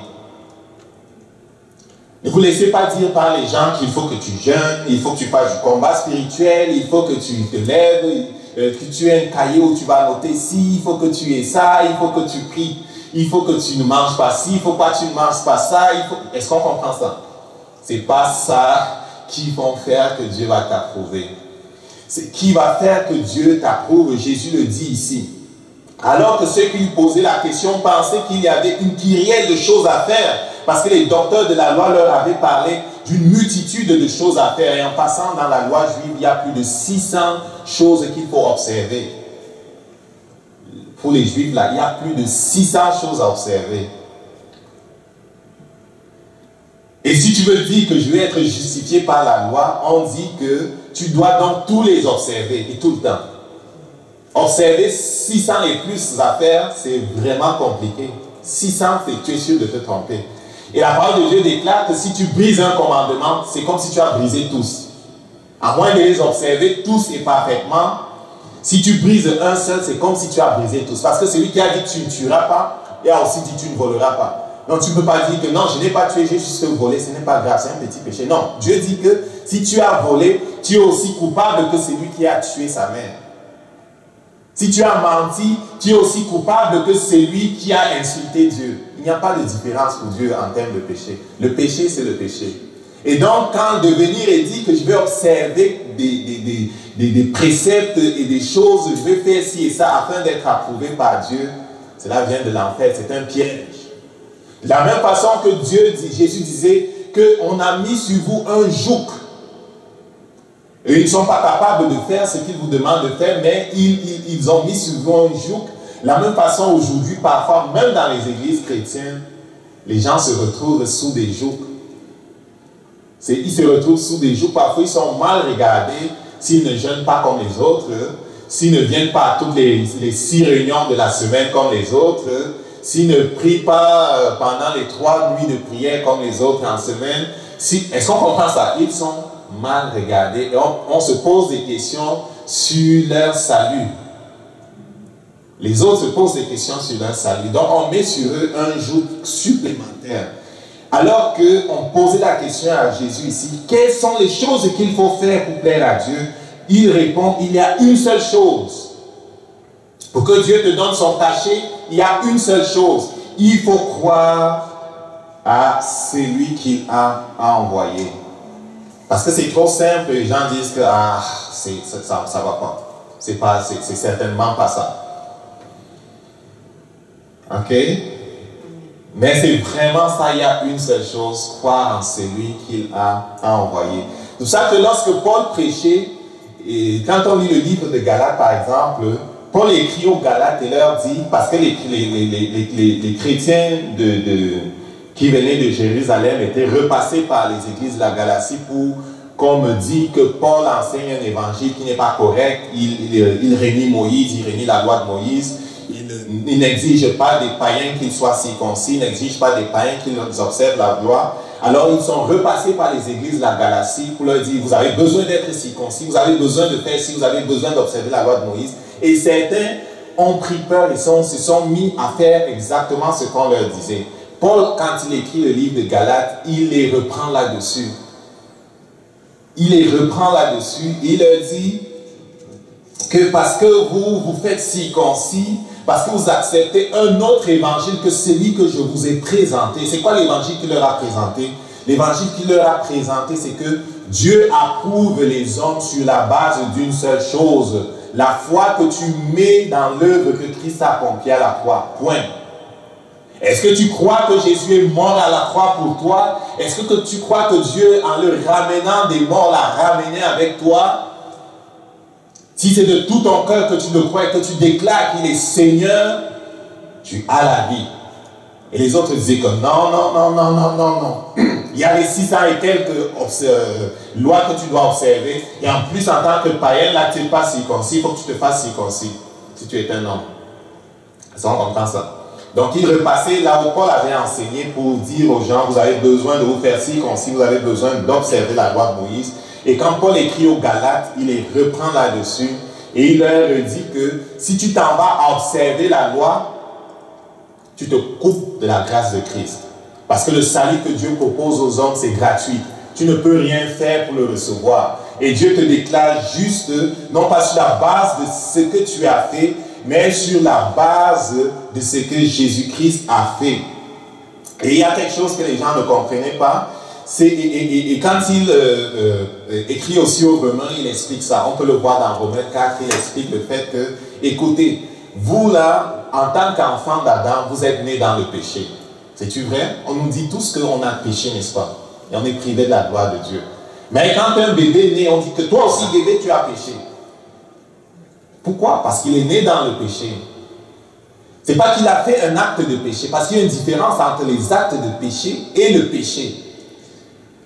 Ne vous laissez pas dire par les gens qu'il faut que tu jeûnes, il faut que tu fasses du combat spirituel, il faut que tu te lèves, que tu aies un cahier où tu vas noter ci, il faut que tu aies ça, il faut que tu pries, il faut que tu ne manges pas ci, il faut pas que tu ne manges pas ça. Est-ce qu'on comprend ça? C'est pas ça qui va faire que Dieu va t'approuver. C'est qui va faire que Dieu t'approuve. Jésus le dit ici. Alors que ceux qui lui posaient la question pensaient qu'il y avait une kyrielle de choses à faire, parce que les docteurs de la loi leur avaient parlé d'une multitude de choses à faire. Et en passant dans la loi juive, il y a plus de 600 choses qu'il faut observer. Pour les Juifs, là, il y a plus de 600 choses à observer. Et si tu veux dire que je vais être justifié par la loi, on dit que tu dois donc tous les observer, et tout le temps. Observer 600 et plus affaires, c'est vraiment compliqué. 600, tu es sûr de te tromper. Et la parole de Dieu déclare que si tu brises un commandement, c'est comme si tu as brisé tous. À moins de les observer tous et parfaitement, si tu brises un seul, c'est comme si tu as brisé tous. Parce que celui qui a dit que tu ne tueras pas, et a aussi dit que tu ne voleras pas. Donc tu ne peux pas dire que non, je n'ai pas tué, j'ai juste volé, ce n'est pas grave, c'est un petit péché. Non, Dieu dit que si tu as volé, tu es aussi coupable que celui qui a tué sa mère. Si tu as menti, tu es aussi coupable que celui qui a insulté Dieu. Il n'y a pas de différence pour Dieu en termes de péché. Le péché, c'est le péché. Et donc, quand de venir et dire que je vais observer des préceptes et des choses, je vais faire ci et ça afin d'être approuvé par Dieu, cela vient de l'enfer, c'est un piège. De la même façon que Jésus disait qu'on a mis sur vous un joug. Et ils ne sont pas capables de faire ce qu'ils vous demandent de faire, mais ils ont mis sur vous un joug. De la même façon, aujourd'hui, parfois, même dans les églises chrétiennes, les gens se retrouvent sous des jougs. Ils se retrouvent sous des jougs. Parfois, ils sont mal regardés s'ils ne jeûnent pas comme les autres, s'ils ne viennent pas à toutes les 6 réunions de la semaine comme les autres, s'ils ne prient pas pendant les 3 nuits de prière comme les autres en semaine. Est-ce qu'on comprend ça? Ils sont mal regardés et on se pose des questions sur leur salut. Les autres se posent des questions sur leur salut. Donc, on met sur eux un joug supplémentaire. Alors qu'on posait la question à Jésus ici, quelles sont les choses qu'il faut faire pour plaire à Dieu? Il répond, il y a une seule chose. Pour que Dieu te donne son cachet, il y a une seule chose. Il faut croire à celui qu'il a envoyé. Parce que c'est trop simple, les gens disent que ça va pas. C'est certainement pas ça. Ok? Mais c'est vraiment ça, il y a une seule chose, croire en celui qu'il a envoyé. C'est pour ça que lorsque Paul prêchait, et quand on lit le livre de Galates par exemple, Paul écrit aux Galates et leur dit, parce que les chrétiens qui venaient de Jérusalem étaient repassés par les églises de la Galatie pour qu'on me dit que Paul enseigne un évangile qui n'est pas correct, il réunit Moïse, il réunit la loi de Moïse, il n'exige pas des païens qu'ils soient circoncis, il n'exige pas des païens qu'ils observent la loi. Alors ils sont repassés par les églises de la Galatie pour leur dire, vous avez besoin d'être circoncis, vous avez besoin de faire ci, vous avez besoin d'observer la loi de Moïse. Et certains ont pris peur et se sont mis à faire exactement ce qu'on leur disait. Paul, quand il écrit le livre de Galates, il les reprend là-dessus. Il les reprend là-dessus. Il leur dit que parce que vous faites circoncis, parce que vous acceptez un autre évangile que celui que je vous ai présenté. C'est quoi l'évangile qu'il leur a présenté? L'évangile qu'il leur a présenté, c'est que Dieu approuve les hommes sur la base d'une seule chose. La foi que tu mets dans l'œuvre que Christ a accomplie à la croix. Point. Est-ce que tu crois que Jésus est mort à la croix pour toi? Est-ce que tu crois que Dieu, en le ramenant des morts, l'a ramené avec toi? Si c'est de tout ton cœur que tu le crois et que tu déclares qu'il est Seigneur, tu as la vie. Et les autres disaient que non. Il y a les 600 et quelques lois que tu dois observer. Et en plus, en tant que païen, là, tu n'es pas circoncis. Il faut que tu te fasses circoncis si tu es un homme. Ça, on comprend ça. Donc, il repassait là où Paul avait enseigné pour dire aux gens, vous avez besoin de vous faire circoncis, vous avez besoin d'observer la loi de Moïse. Et quand Paul écrit aux Galates, il les reprend là-dessus et il leur dit que si tu t'en vas à observer la loi, tu te coupes de la grâce de Christ. Parce que le salut que Dieu propose aux hommes, c'est gratuit. Tu ne peux rien faire pour le recevoir. Et Dieu te déclare juste, non pas sur la base de ce que tu as fait, mais sur la base de ce que Jésus-Christ a fait. Et il y a quelque chose que les gens ne comprenaient pas. Et quand il écrit aussi aux Romains, il explique ça. On peut le voir dans Romains 4, il explique le fait que, écoutez, vous là, en tant qu'enfant d'Adam, vous êtes nés dans le péché. C'est-tu vrai? On nous dit tous qu'on a péché, n'est-ce pas? Et on est privé de la gloire de Dieu. Mais quand un bébé est né, on dit que toi aussi, bébé, tu as péché. Pourquoi? Parce qu'il est né dans le péché. Ce n'est pas qu'il a fait un acte de péché, parce qu'il y a une différence entre les actes de péché et le péché.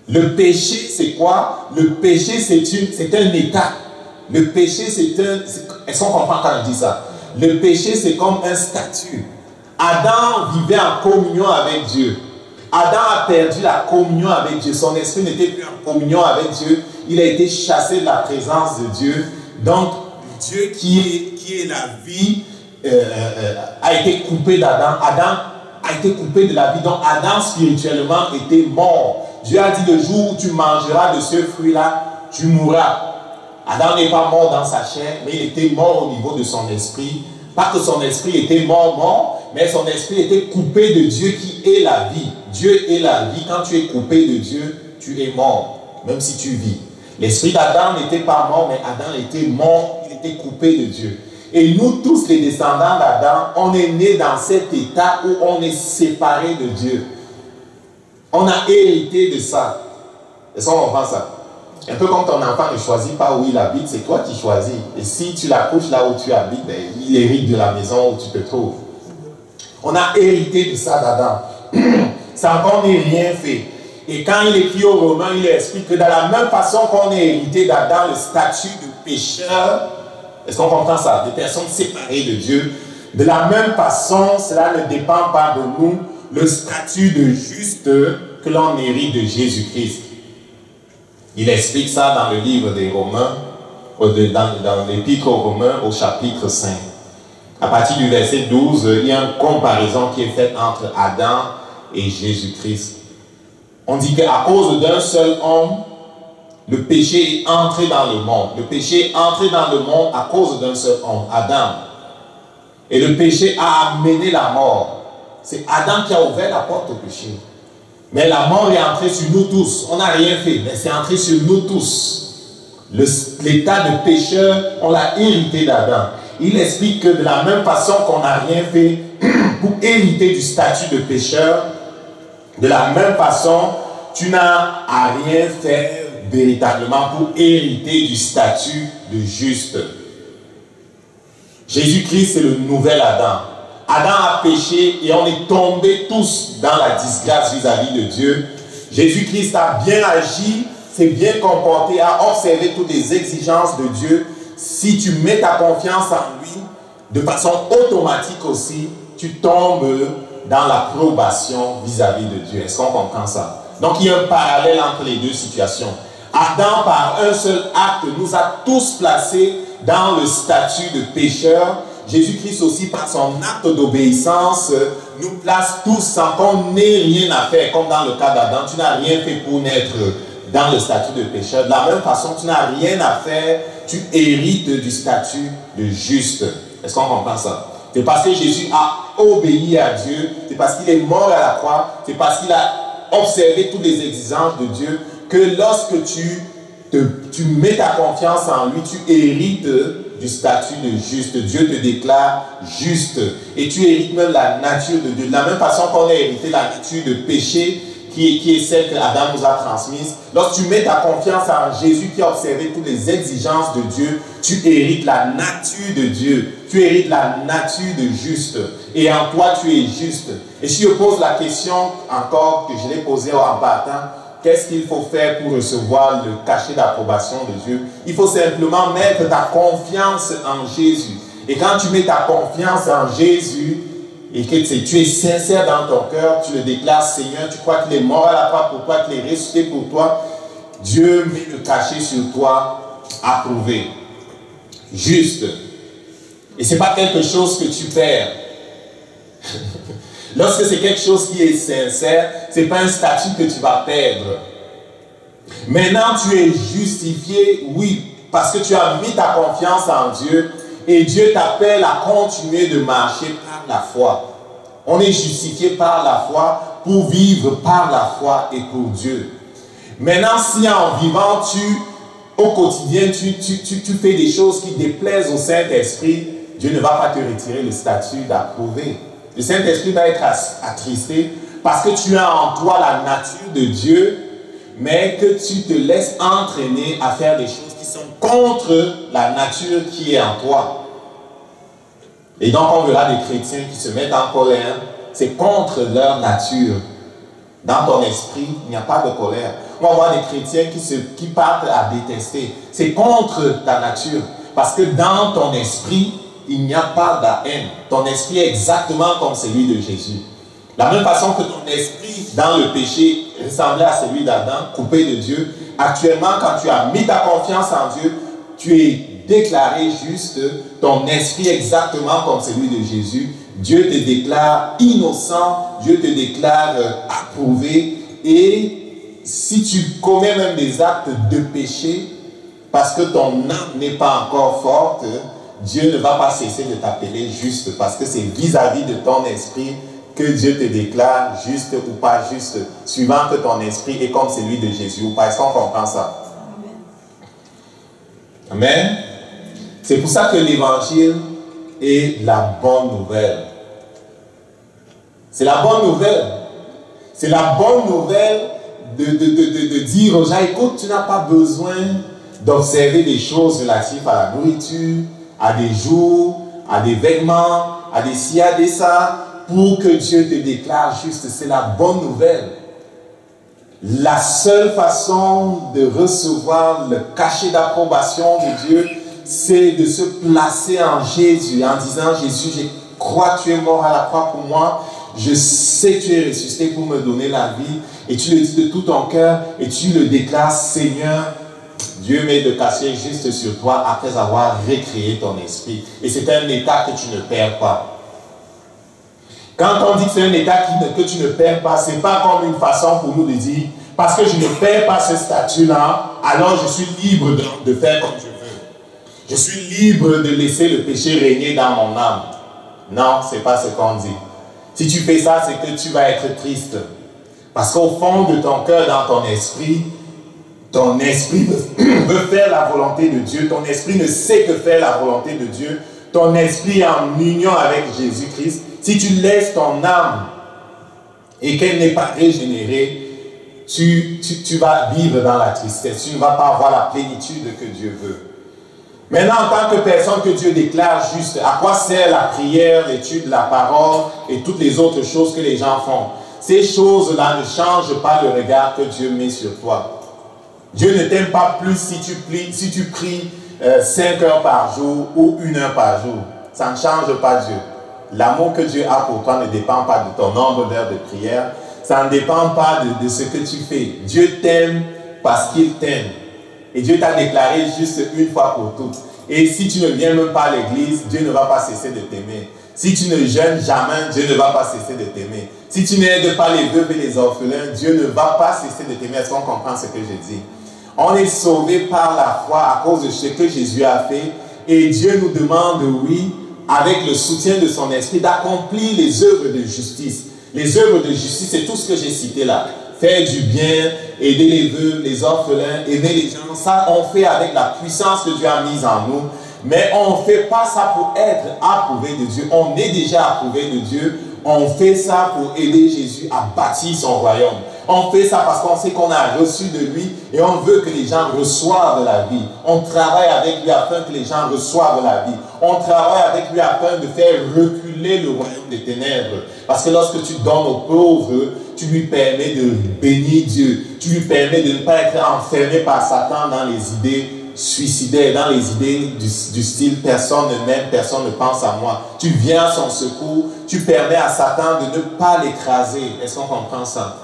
Le péché, c'est quoi? Le péché, c'est un état. Le péché, c'est un... Est-ce qu'on comprend quand je dis ça? Le péché, c'est comme un statut. Adam vivait en communion avec Dieu. Adam a perdu la communion avec Dieu. Son esprit n'était plus en communion avec Dieu. Il a été chassé de la présence de Dieu. Donc, Dieu qui est la vie a été coupé d'Adam. Adam a été coupé de la vie. Donc, Adam spirituellement était mort. Dieu a dit, le jour où tu mangeras de ce fruit-là, tu mourras. Adam n'est pas mort dans sa chair, mais il était mort au niveau de son esprit. Pas que son esprit était mort, mais son esprit était coupé de Dieu qui est la vie. Dieu est la vie. Quand tu es coupé de Dieu, tu es mort, même si tu vis. L'esprit d'Adam n'était pas mort, mais Adam était mort, il était coupé de Dieu. Et nous tous, les descendants d'Adam, on est nés dans cet état où on est séparés de Dieu. On a hérité de ça. Est-ce qu'on comprend ça? Un peu comme ton enfant ne choisit pas où il habite, c'est toi qui choisis. Et si tu l'accouches là où tu habites, ben, il hérite de la maison où tu te trouves. On a hérité de ça d'Adam. Sans qu'on n'ait rien fait. Et quand il écrit aux Romains, il explique que dans la même façon qu'on est hérité d'Adam, le statut de pécheur, est-ce qu'on comprend ça? Des personnes séparées de Dieu. De la même façon, cela ne dépend pas de nous, le statut de juste que l'on hérite de Jésus-Christ. Il explique ça dans le livre des Romains, dans l'épître aux Romains au chapitre 5. À partir du verset 12, il y a une comparaison qui est faite entre Adam et Jésus-Christ. On dit qu'à cause d'un seul homme, le péché est entré dans le monde. Le péché est entré dans le monde à cause d'un seul homme, Adam. Et le péché a amené la mort. C'est Adam qui a ouvert la porte au péché. Mais la mort est entrée sur nous tous. On n'a rien fait, mais c'est entré sur nous tous. L'état de pécheur, on l'a hérité d'Adam. Il explique que de la même façon qu'on n'a rien fait pour hériter du statut de pécheur, de la même façon, tu n'as à rien fait véritablement pour hériter du statut de juste. Jésus-Christ, c'est le nouvel Adam. Adam a péché et on est tombés tous dans la disgrâce vis-à-vis de Dieu. Jésus-Christ a bien agi, s'est bien comporté, a observé toutes les exigences de Dieu. Si tu mets ta confiance en lui, de façon automatique aussi, tu tombes dans l'approbation vis-à-vis de Dieu. Est-ce qu'on comprend ça? Donc il y a un parallèle entre les deux situations. Adam, par un seul acte, nous a tous placés dans le statut de pécheur. Jésus-Christ aussi, par son acte d'obéissance, nous place tous sans qu'on n'ait rien à faire. Comme dans le cas d'Adam, tu n'as rien fait pour naître dans le statut de pécheur. De la même façon, tu n'as rien à faire, tu hérites du statut de juste. Est-ce qu'on comprend ça? C'est parce que Jésus a obéi à Dieu, c'est parce qu'il est mort à la croix, c'est parce qu'il a observé toutes les exigences de Dieu, que lorsque tu mets ta confiance en lui, tu hérites du statut de juste. Dieu te déclare juste. Et tu hérites même la nature de Dieu. De la même façon qu'on a hérité la nature de péché, qui est celle que Adam nous a transmise. Lorsque tu mets ta confiance en Jésus qui a observé toutes les exigences de Dieu, tu hérites la nature de Dieu. Tu hérites la nature de juste. Et en toi, tu es juste. Et si je pose la question encore que je l'ai posée en partant, qu'est-ce qu'il faut faire pour recevoir le cachet d'approbation de Dieu? Il faut simplement mettre ta confiance en Jésus. Et quand tu mets ta confiance en Jésus, et que tu es sincère dans ton cœur, tu le déclares, Seigneur, tu crois qu'il est mort à la croix pour toi, qu'il est ressuscité pour toi, Dieu met le cachet sur toi, approuvé, juste. Et ce n'est pas quelque chose que tu perds. Lorsque c'est quelque chose qui est sincère, ce n'est pas un statut que tu vas perdre. Maintenant, tu es justifié, oui, parce que tu as mis ta confiance en Dieu et Dieu t'appelle à continuer de marcher par la foi. On est justifié par la foi pour vivre par la foi et pour Dieu. Maintenant, si en vivant, au quotidien, tu fais des choses qui déplaisent au Saint-Esprit, Dieu ne va pas te retirer le statut d'approuvé. Le Saint-Esprit va être attristé parce que tu as en toi la nature de Dieu, mais que tu te laisses entraîner à faire des choses qui sont contre la nature qui est en toi. Et donc on verra des chrétiens qui se mettent en colère, c'est contre leur nature. Dans ton esprit, il n'y a pas de colère. On va voir des chrétiens qui partent à détester. C'est contre ta nature. Parce que dans ton esprit, il n'y a pas de haine. Ton esprit est exactement comme celui de Jésus. La même façon que ton esprit dans le péché ressemblait à celui d'Adam, coupé de Dieu, actuellement quand tu as mis ta confiance en Dieu, tu es déclaré juste, ton esprit exactement comme celui de Jésus. Dieu te déclare innocent, Dieu te déclare approuvé. Et si tu commets même des actes de péché, parce que ton âme n'est pas encore forte, Dieu ne va pas cesser de t'appeler juste, parce que c'est vis-à-vis de ton esprit que Dieu te déclare juste ou pas juste, suivant que ton esprit est comme celui de Jésus ou pas. Est-ce qu'on comprend ça? Amen. C'est pour ça que l'évangile est la bonne nouvelle. C'est la bonne nouvelle. C'est la bonne nouvelle de dire aux gens, écoute, tu n'as pas besoin d'observer des choses relatives à la nourriture, à des jours, à des vêtements, à des ci, à des ça, pour que Dieu te déclare juste. C'est la bonne nouvelle. La seule façon de recevoir le cachet d'approbation de Dieu, c'est de se placer en Jésus, en disant, Jésus, je crois que tu es mort à la croix pour moi, je sais que tu es ressuscité pour me donner la vie, et tu le dis de tout ton cœur, et tu le déclares, Seigneur, Dieu met le cachet juste sur toi après avoir recréé ton esprit. Et c'est un état que tu ne perds pas. Quand on dit que c'est un état que tu ne perds pas, ce n'est pas comme une façon pour nous de dire, parce que je ne perds pas ce statut-là, alors je suis libre de faire comme je veux. Je suis libre de laisser le péché régner dans mon âme. Non, ce n'est pas ce qu'on dit. Si tu fais ça, c'est que tu vas être triste. Parce qu'au fond de ton cœur, dans ton esprit veut faire la volonté de Dieu. Ton esprit ne sait que faire la volonté de Dieu. Ton esprit est en union avec Jésus-Christ. Si tu laisses ton âme et qu'elle n'est pas régénérée, tu vas vivre dans la tristesse. Tu ne vas pas avoir la plénitude que Dieu veut. Maintenant, en tant que personne que Dieu déclare juste, à quoi sert la prière, l'étude de la parole et toutes les autres choses que les gens font? Ces choses-là ne changent pas le regard que Dieu met sur toi. Dieu ne t'aime pas plus si tu pries 5 heures par jour ou 1 heure par jour. Ça ne change pas Dieu. L'amour que Dieu a pour toi ne dépend pas de ton nombre d'heures de prière. Ça ne dépend pas de ce que tu fais. Dieu t'aime parce qu'il t'aime. Et Dieu t'a déclaré juste une fois pour toutes. Et si tu ne viens même pas à l'église, Dieu ne va pas cesser de t'aimer. Si tu ne jeûnes jamais, Dieu ne va pas cesser de t'aimer. Si tu n'aides pas les veuves et les orphelins, Dieu ne va pas cesser de t'aimer. Est-ce qu'on comprend ce que je dis? On est sauvé par la foi à cause de ce que Jésus a fait. Et Dieu nous demande, oui, avec le soutien de son esprit, d'accomplir les œuvres de justice. Les œuvres de justice, c'est tout ce que j'ai cité là. Faire du bien, aider les veuves, les orphelins, aider les gens. Ça, on fait avec la puissance que Dieu a mise en nous. Mais on ne fait pas ça pour être approuvé de Dieu. On est déjà approuvé de Dieu. On fait ça pour aider Jésus à bâtir son royaume. On fait ça parce qu'on sait qu'on a reçu de lui et on veut que les gens reçoivent la vie. On travaille avec lui afin que les gens reçoivent la vie. On travaille avec lui afin de faire reculer le royaume des ténèbres. Parce que lorsque tu donnes aux pauvres, tu lui permets de bénir Dieu. Tu lui permets de ne pas être enfermé par Satan dans les idées suicidaires, dans les idées du style « personne ne m'aime, personne ne pense à moi ». Tu viens à son secours, tu permets à Satan de ne pas l'écraser. Est-ce qu'on comprend ça?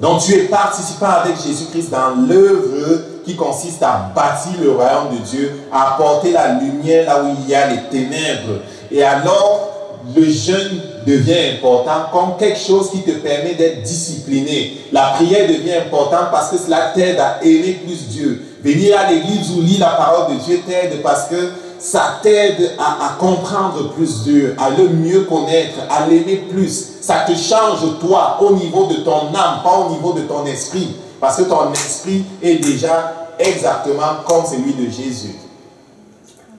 Donc tu es participant avec Jésus-Christ dans l'œuvre qui consiste à bâtir le royaume de Dieu, à apporter la lumière là où il y a les ténèbres. Et alors, le jeûne devient important comme quelque chose qui te permet d'être discipliné. La prière devient importante parce que cela t'aide à aimer plus Dieu. Venir à l'église ou lire la parole de Dieu t'aide parce que ça t'aide à comprendre plus Dieu, à le mieux connaître, à l'aimer plus. Ça te change toi au niveau de ton âme, pas au niveau de ton esprit. Parce que ton esprit est déjà exactement comme celui de Jésus.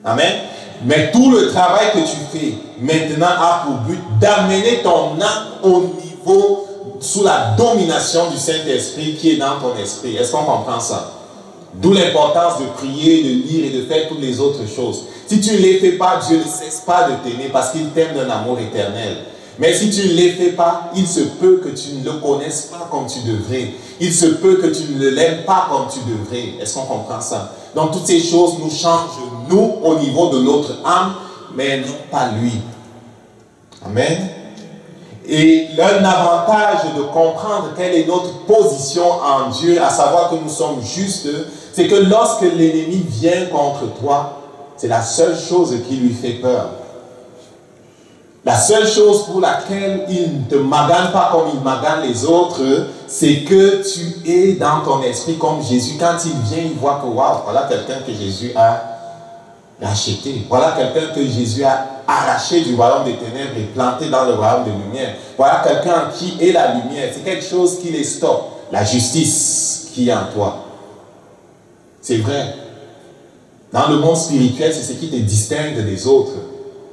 Amen. Mais tout le travail que tu fais maintenant a pour but d'amener ton âme au niveau sous la domination du Saint-Esprit qui est dans ton esprit. Est-ce qu'on comprend ça? D'où l'importance de prier, de lire et de faire toutes les autres choses. Si tu ne les fais pas, Dieu ne cesse pas de t'aimer parce qu'il t'aime d'un amour éternel. Mais si tu ne les fais pas, il se peut que tu ne le connaisses pas comme tu devrais. Il se peut que tu ne l'aimes pas comme tu devrais. Est-ce qu'on comprend ça? Donc toutes ces choses nous changent, nous, au niveau de notre âme, mais non pas lui. Amen. Et un avantage de comprendre quelle est notre position en Dieu, à savoir que nous sommes justes, c'est que lorsque l'ennemi vient contre toi, c'est la seule chose qui lui fait peur. La seule chose pour laquelle il ne te magane pas comme il magane les autres, c'est que tu es dans ton esprit comme Jésus. Quand il vient, il voit que waouh, voilà quelqu'un que Jésus a acheté. Voilà quelqu'un que Jésus a arraché du royaume des ténèbres et planté dans le royaume de lumière. Voilà quelqu'un qui est la lumière. C'est quelque chose qui les stoppe. La justice qui est en toi. C'est vrai. Dans le monde spirituel, c'est ce qui te distingue des autres.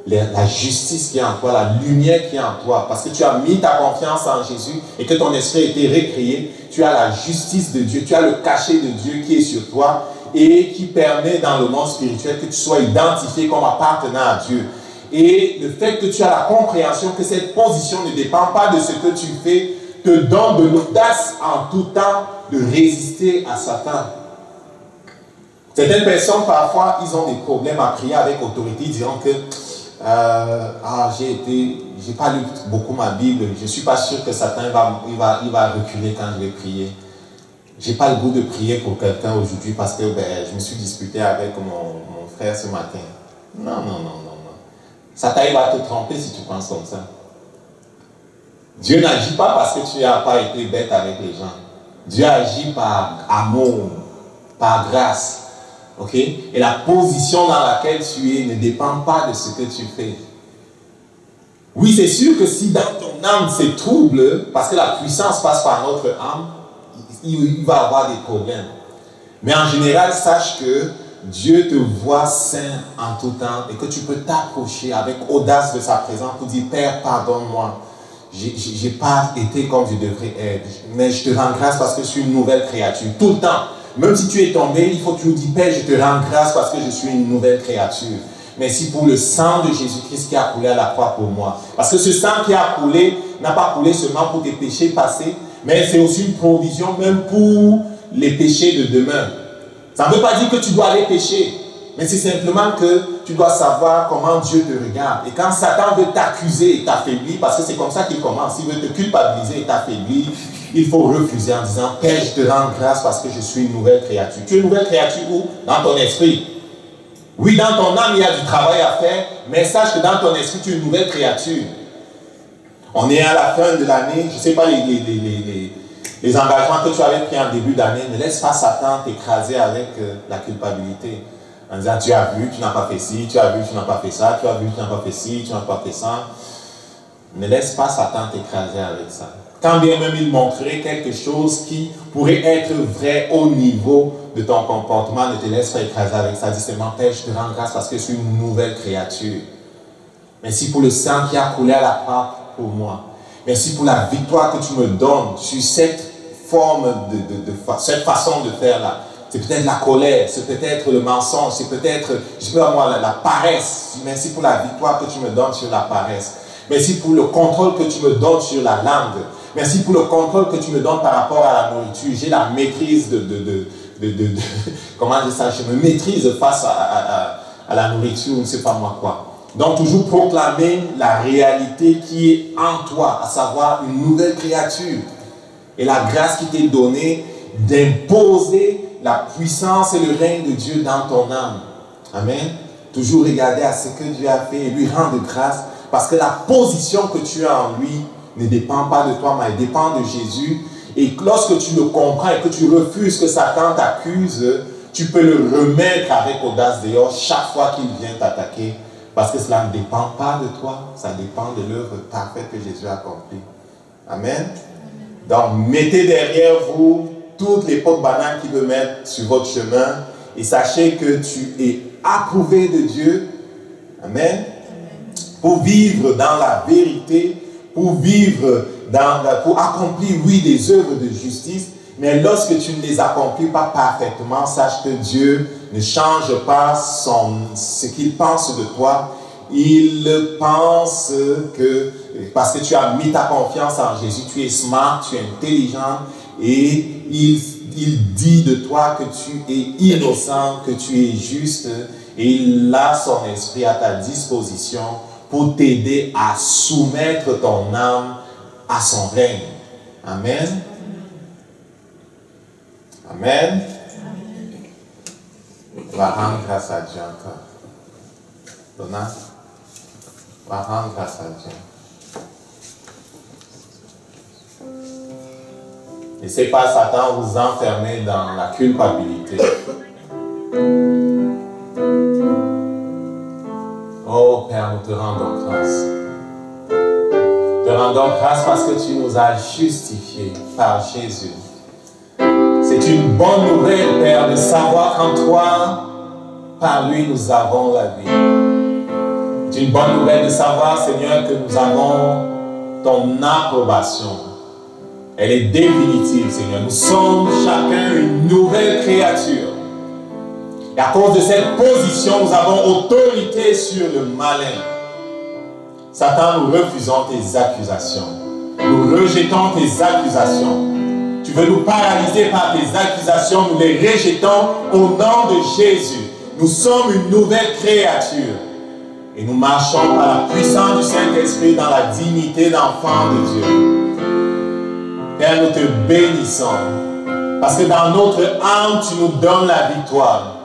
La justice qui est en toi, la lumière qui est en toi. Parce que tu as mis ta confiance en Jésus et que ton esprit a été recréé. Tu as la justice de Dieu. Tu as le cachet de Dieu qui est sur toi et qui permet dans le monde spirituel que tu sois identifié comme appartenant à Dieu. Et le fait que tu as la compréhension que cette position ne dépend pas de ce que tu fais, te donne de l'audace en tout temps de résister à Satan. Certaines personnes, parfois, ils ont des problèmes à prier avec autorité, diront que j'ai pas lu beaucoup ma Bible, je ne suis pas sûr que Satan il va reculer quand je vais prier. J'ai pas le goût de prier pour quelqu'un aujourd'hui parce que je me suis disputé avec mon frère ce matin. Non. Satan il va te tromper si tu penses comme ça. Dieu n'agit pas parce que tu n'as pas été bête avec les gens. Dieu agit par amour, par grâce. Ok? Et la position dans laquelle tu es ne dépend pas de ce que tu fais. Oui, c'est sûr que si dans ton âme c'est trouble, parce que la puissance passe par notre âme, il va avoir des problèmes. Mais en général, sache que Dieu te voit saint en tout temps et que tu peux t'approcher avec audace de sa présence pour dire, Père, pardonne-moi. J'ai pas été comme je devrais être, mais je te rends grâce parce que je suis une nouvelle créature. Tout le temps. Même si tu es tombé, il faut que tu nous dises, Père, je te rends grâce parce que je suis une nouvelle créature. Merci pour le sang de Jésus-Christ qui a coulé à la croix pour moi. Parce que ce sang qui a coulé n'a pas coulé seulement pour tes péchés passés, mais c'est aussi une provision même pour les péchés de demain. Ça ne veut pas dire que tu dois aller pécher, mais c'est simplement que tu dois savoir comment Dieu te regarde. Et quand Satan veut t'accuser et t'affaiblir, parce que c'est comme ça qu'il commence, il veut te culpabiliser et t'affaiblir, il faut refuser en disant, Père, je te rends grâce parce que je suis une nouvelle créature. Tu es une nouvelle créature où? Dans ton esprit. Oui, dans ton âme, il y a du travail à faire, mais sache que dans ton esprit, tu es une nouvelle créature. On est à la fin de l'année, je ne sais pas les engagements que tu avais pris en début d'année, ne laisse pas Satan t'écraser avec la culpabilité. En disant, tu as vu, tu n'as pas fait ci, tu as vu, tu n'as pas fait ça, tu as vu, tu n'as pas fait ci, tu n'as pas fait ça. Ne laisse pas Satan t'écraser avec ça. Quand bien même il montrerait quelque chose qui pourrait être vrai au niveau de ton comportement, ne te laisse pas écraser avec ça. Dis seulement, Père, je te rends grâce parce que je suis une nouvelle créature. Merci pour le sang qui a coulé à la croix pour moi. Merci pour la victoire que tu me donnes sur cette forme cette façon de faire là. C'est peut-être la colère, c'est peut-être le mensonge, c'est peut-être, je sais pas moi, la paresse. Merci pour la victoire que tu me donnes sur la paresse. Merci pour le contrôle que tu me donnes sur la langue. Merci pour le contrôle que tu me donnes par rapport à la nourriture. J'ai la maîtrise comment dire ça, je me maîtrise face à la nourriture, je ne sais pas moi quoi. Donc toujours proclamer la réalité qui est en toi, à savoir une nouvelle créature. Et la grâce qui t'est donnée d'imposer la puissance et le règne de Dieu dans ton âme. Amen. Toujours regarder à ce que Dieu a fait et lui rendre grâce. Parce que la position que tu as en lui ne dépend pas de toi, mais elle dépend de Jésus. Et lorsque tu le comprends et que tu refuses que Satan t'accuse, tu peux le remettre avec audace dehors chaque fois qu'il vient t'attaquer. Parce que cela ne dépend pas de toi, ça dépend de l'œuvre parfaite que Jésus a accomplie. Amen. Donc, mettez derrière vous toutes les pots de banane qu'il veut mettre sur votre chemin et sachez que tu es approuvé de Dieu. Amen. Pour vivre dans la vérité, pour vivre pour accomplir, oui, des œuvres de justice, mais lorsque tu ne les accomplis pas parfaitement, sache que Dieu ne change pas ce qu'il pense de toi. Il pense que, parce que tu as mis ta confiance en Jésus, tu es smart, tu es intelligent, et il dit de toi que tu es innocent, que tu es juste, et il a son esprit à ta disposition pour t'aider à soumettre ton âme à son règne. Amen. Amen. On va rendre grâce à Dieu encore. Donna, on va rendre grâce à Dieu. Laissez pas Satan vous enfermer dans la culpabilité. Oh Père, nous te rendons rendons grâce. Te rendons grâce parce que tu nous as justifiés par Jésus. C'est une bonne nouvelle, Père, de savoir qu'en toi, par lui, nous avons la vie. C'est une bonne nouvelle de savoir, Seigneur, que nous avons ton approbation. Elle est définitive, Seigneur. Nous sommes chacun une nouvelle créature. Et à cause de cette position, nous avons autorité sur le malin. Satan, nous refusons tes accusations. Nous rejetons tes accusations. Tu veux nous paralyser par tes accusations, nous les rejetons au nom de Jésus. Nous sommes une nouvelle créature. Et nous marchons par la puissance du Saint-Esprit dans la dignité d'enfant de Dieu. Père, nous te bénissons. Parce que dans notre âme, tu nous donnes la victoire.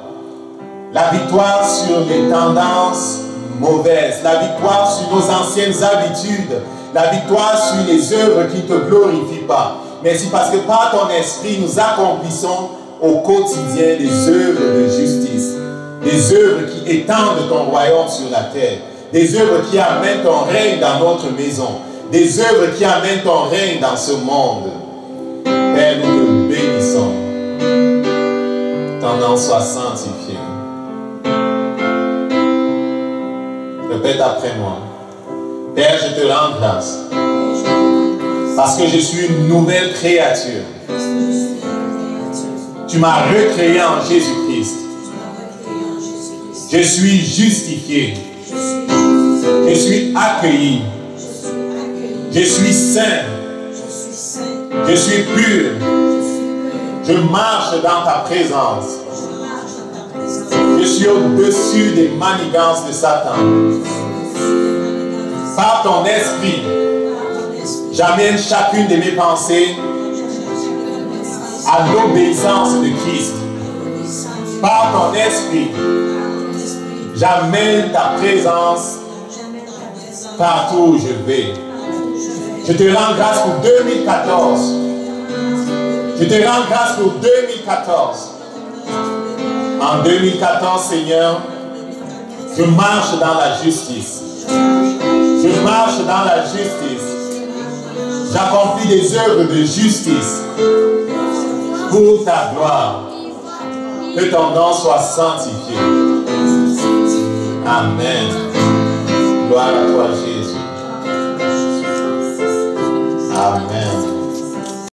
La victoire sur les tendances mauvaises. La victoire sur nos anciennes habitudes. La victoire sur les œuvres qui ne te glorifient pas. Merci parce que par ton esprit, nous accomplissons au quotidien des œuvres de justice. Des œuvres qui étendent ton royaume sur la terre. Des œuvres qui amènent ton règne dans notre maison. Des œuvres qui amènent ton règne dans ce monde. Père, nous te bénissons. Ton nom soit sanctifié. Répète après moi. Père, je te rends grâce. Parce que je suis une nouvelle créature. Tu m'as recréé en Jésus-Christ. Je suis justifié. Je suis accueilli. Je suis saint. Je suis pur. Je marche dans ta présence. Je suis au-dessus des manigances de Satan. Par ton esprit, j'amène chacune de mes pensées à l'obéissance de Christ. Par ton esprit, j'amène ta présence partout où je vais. Je te rends grâce pour 2014. Je te rends grâce pour 2014. En 2014, Seigneur, je marche dans la justice. Je marche dans la justice. J'accomplis des œuvres de justice pour ta gloire. Que ton nom soit sanctifié. Amen. Gloire à toi, Jésus. Amen.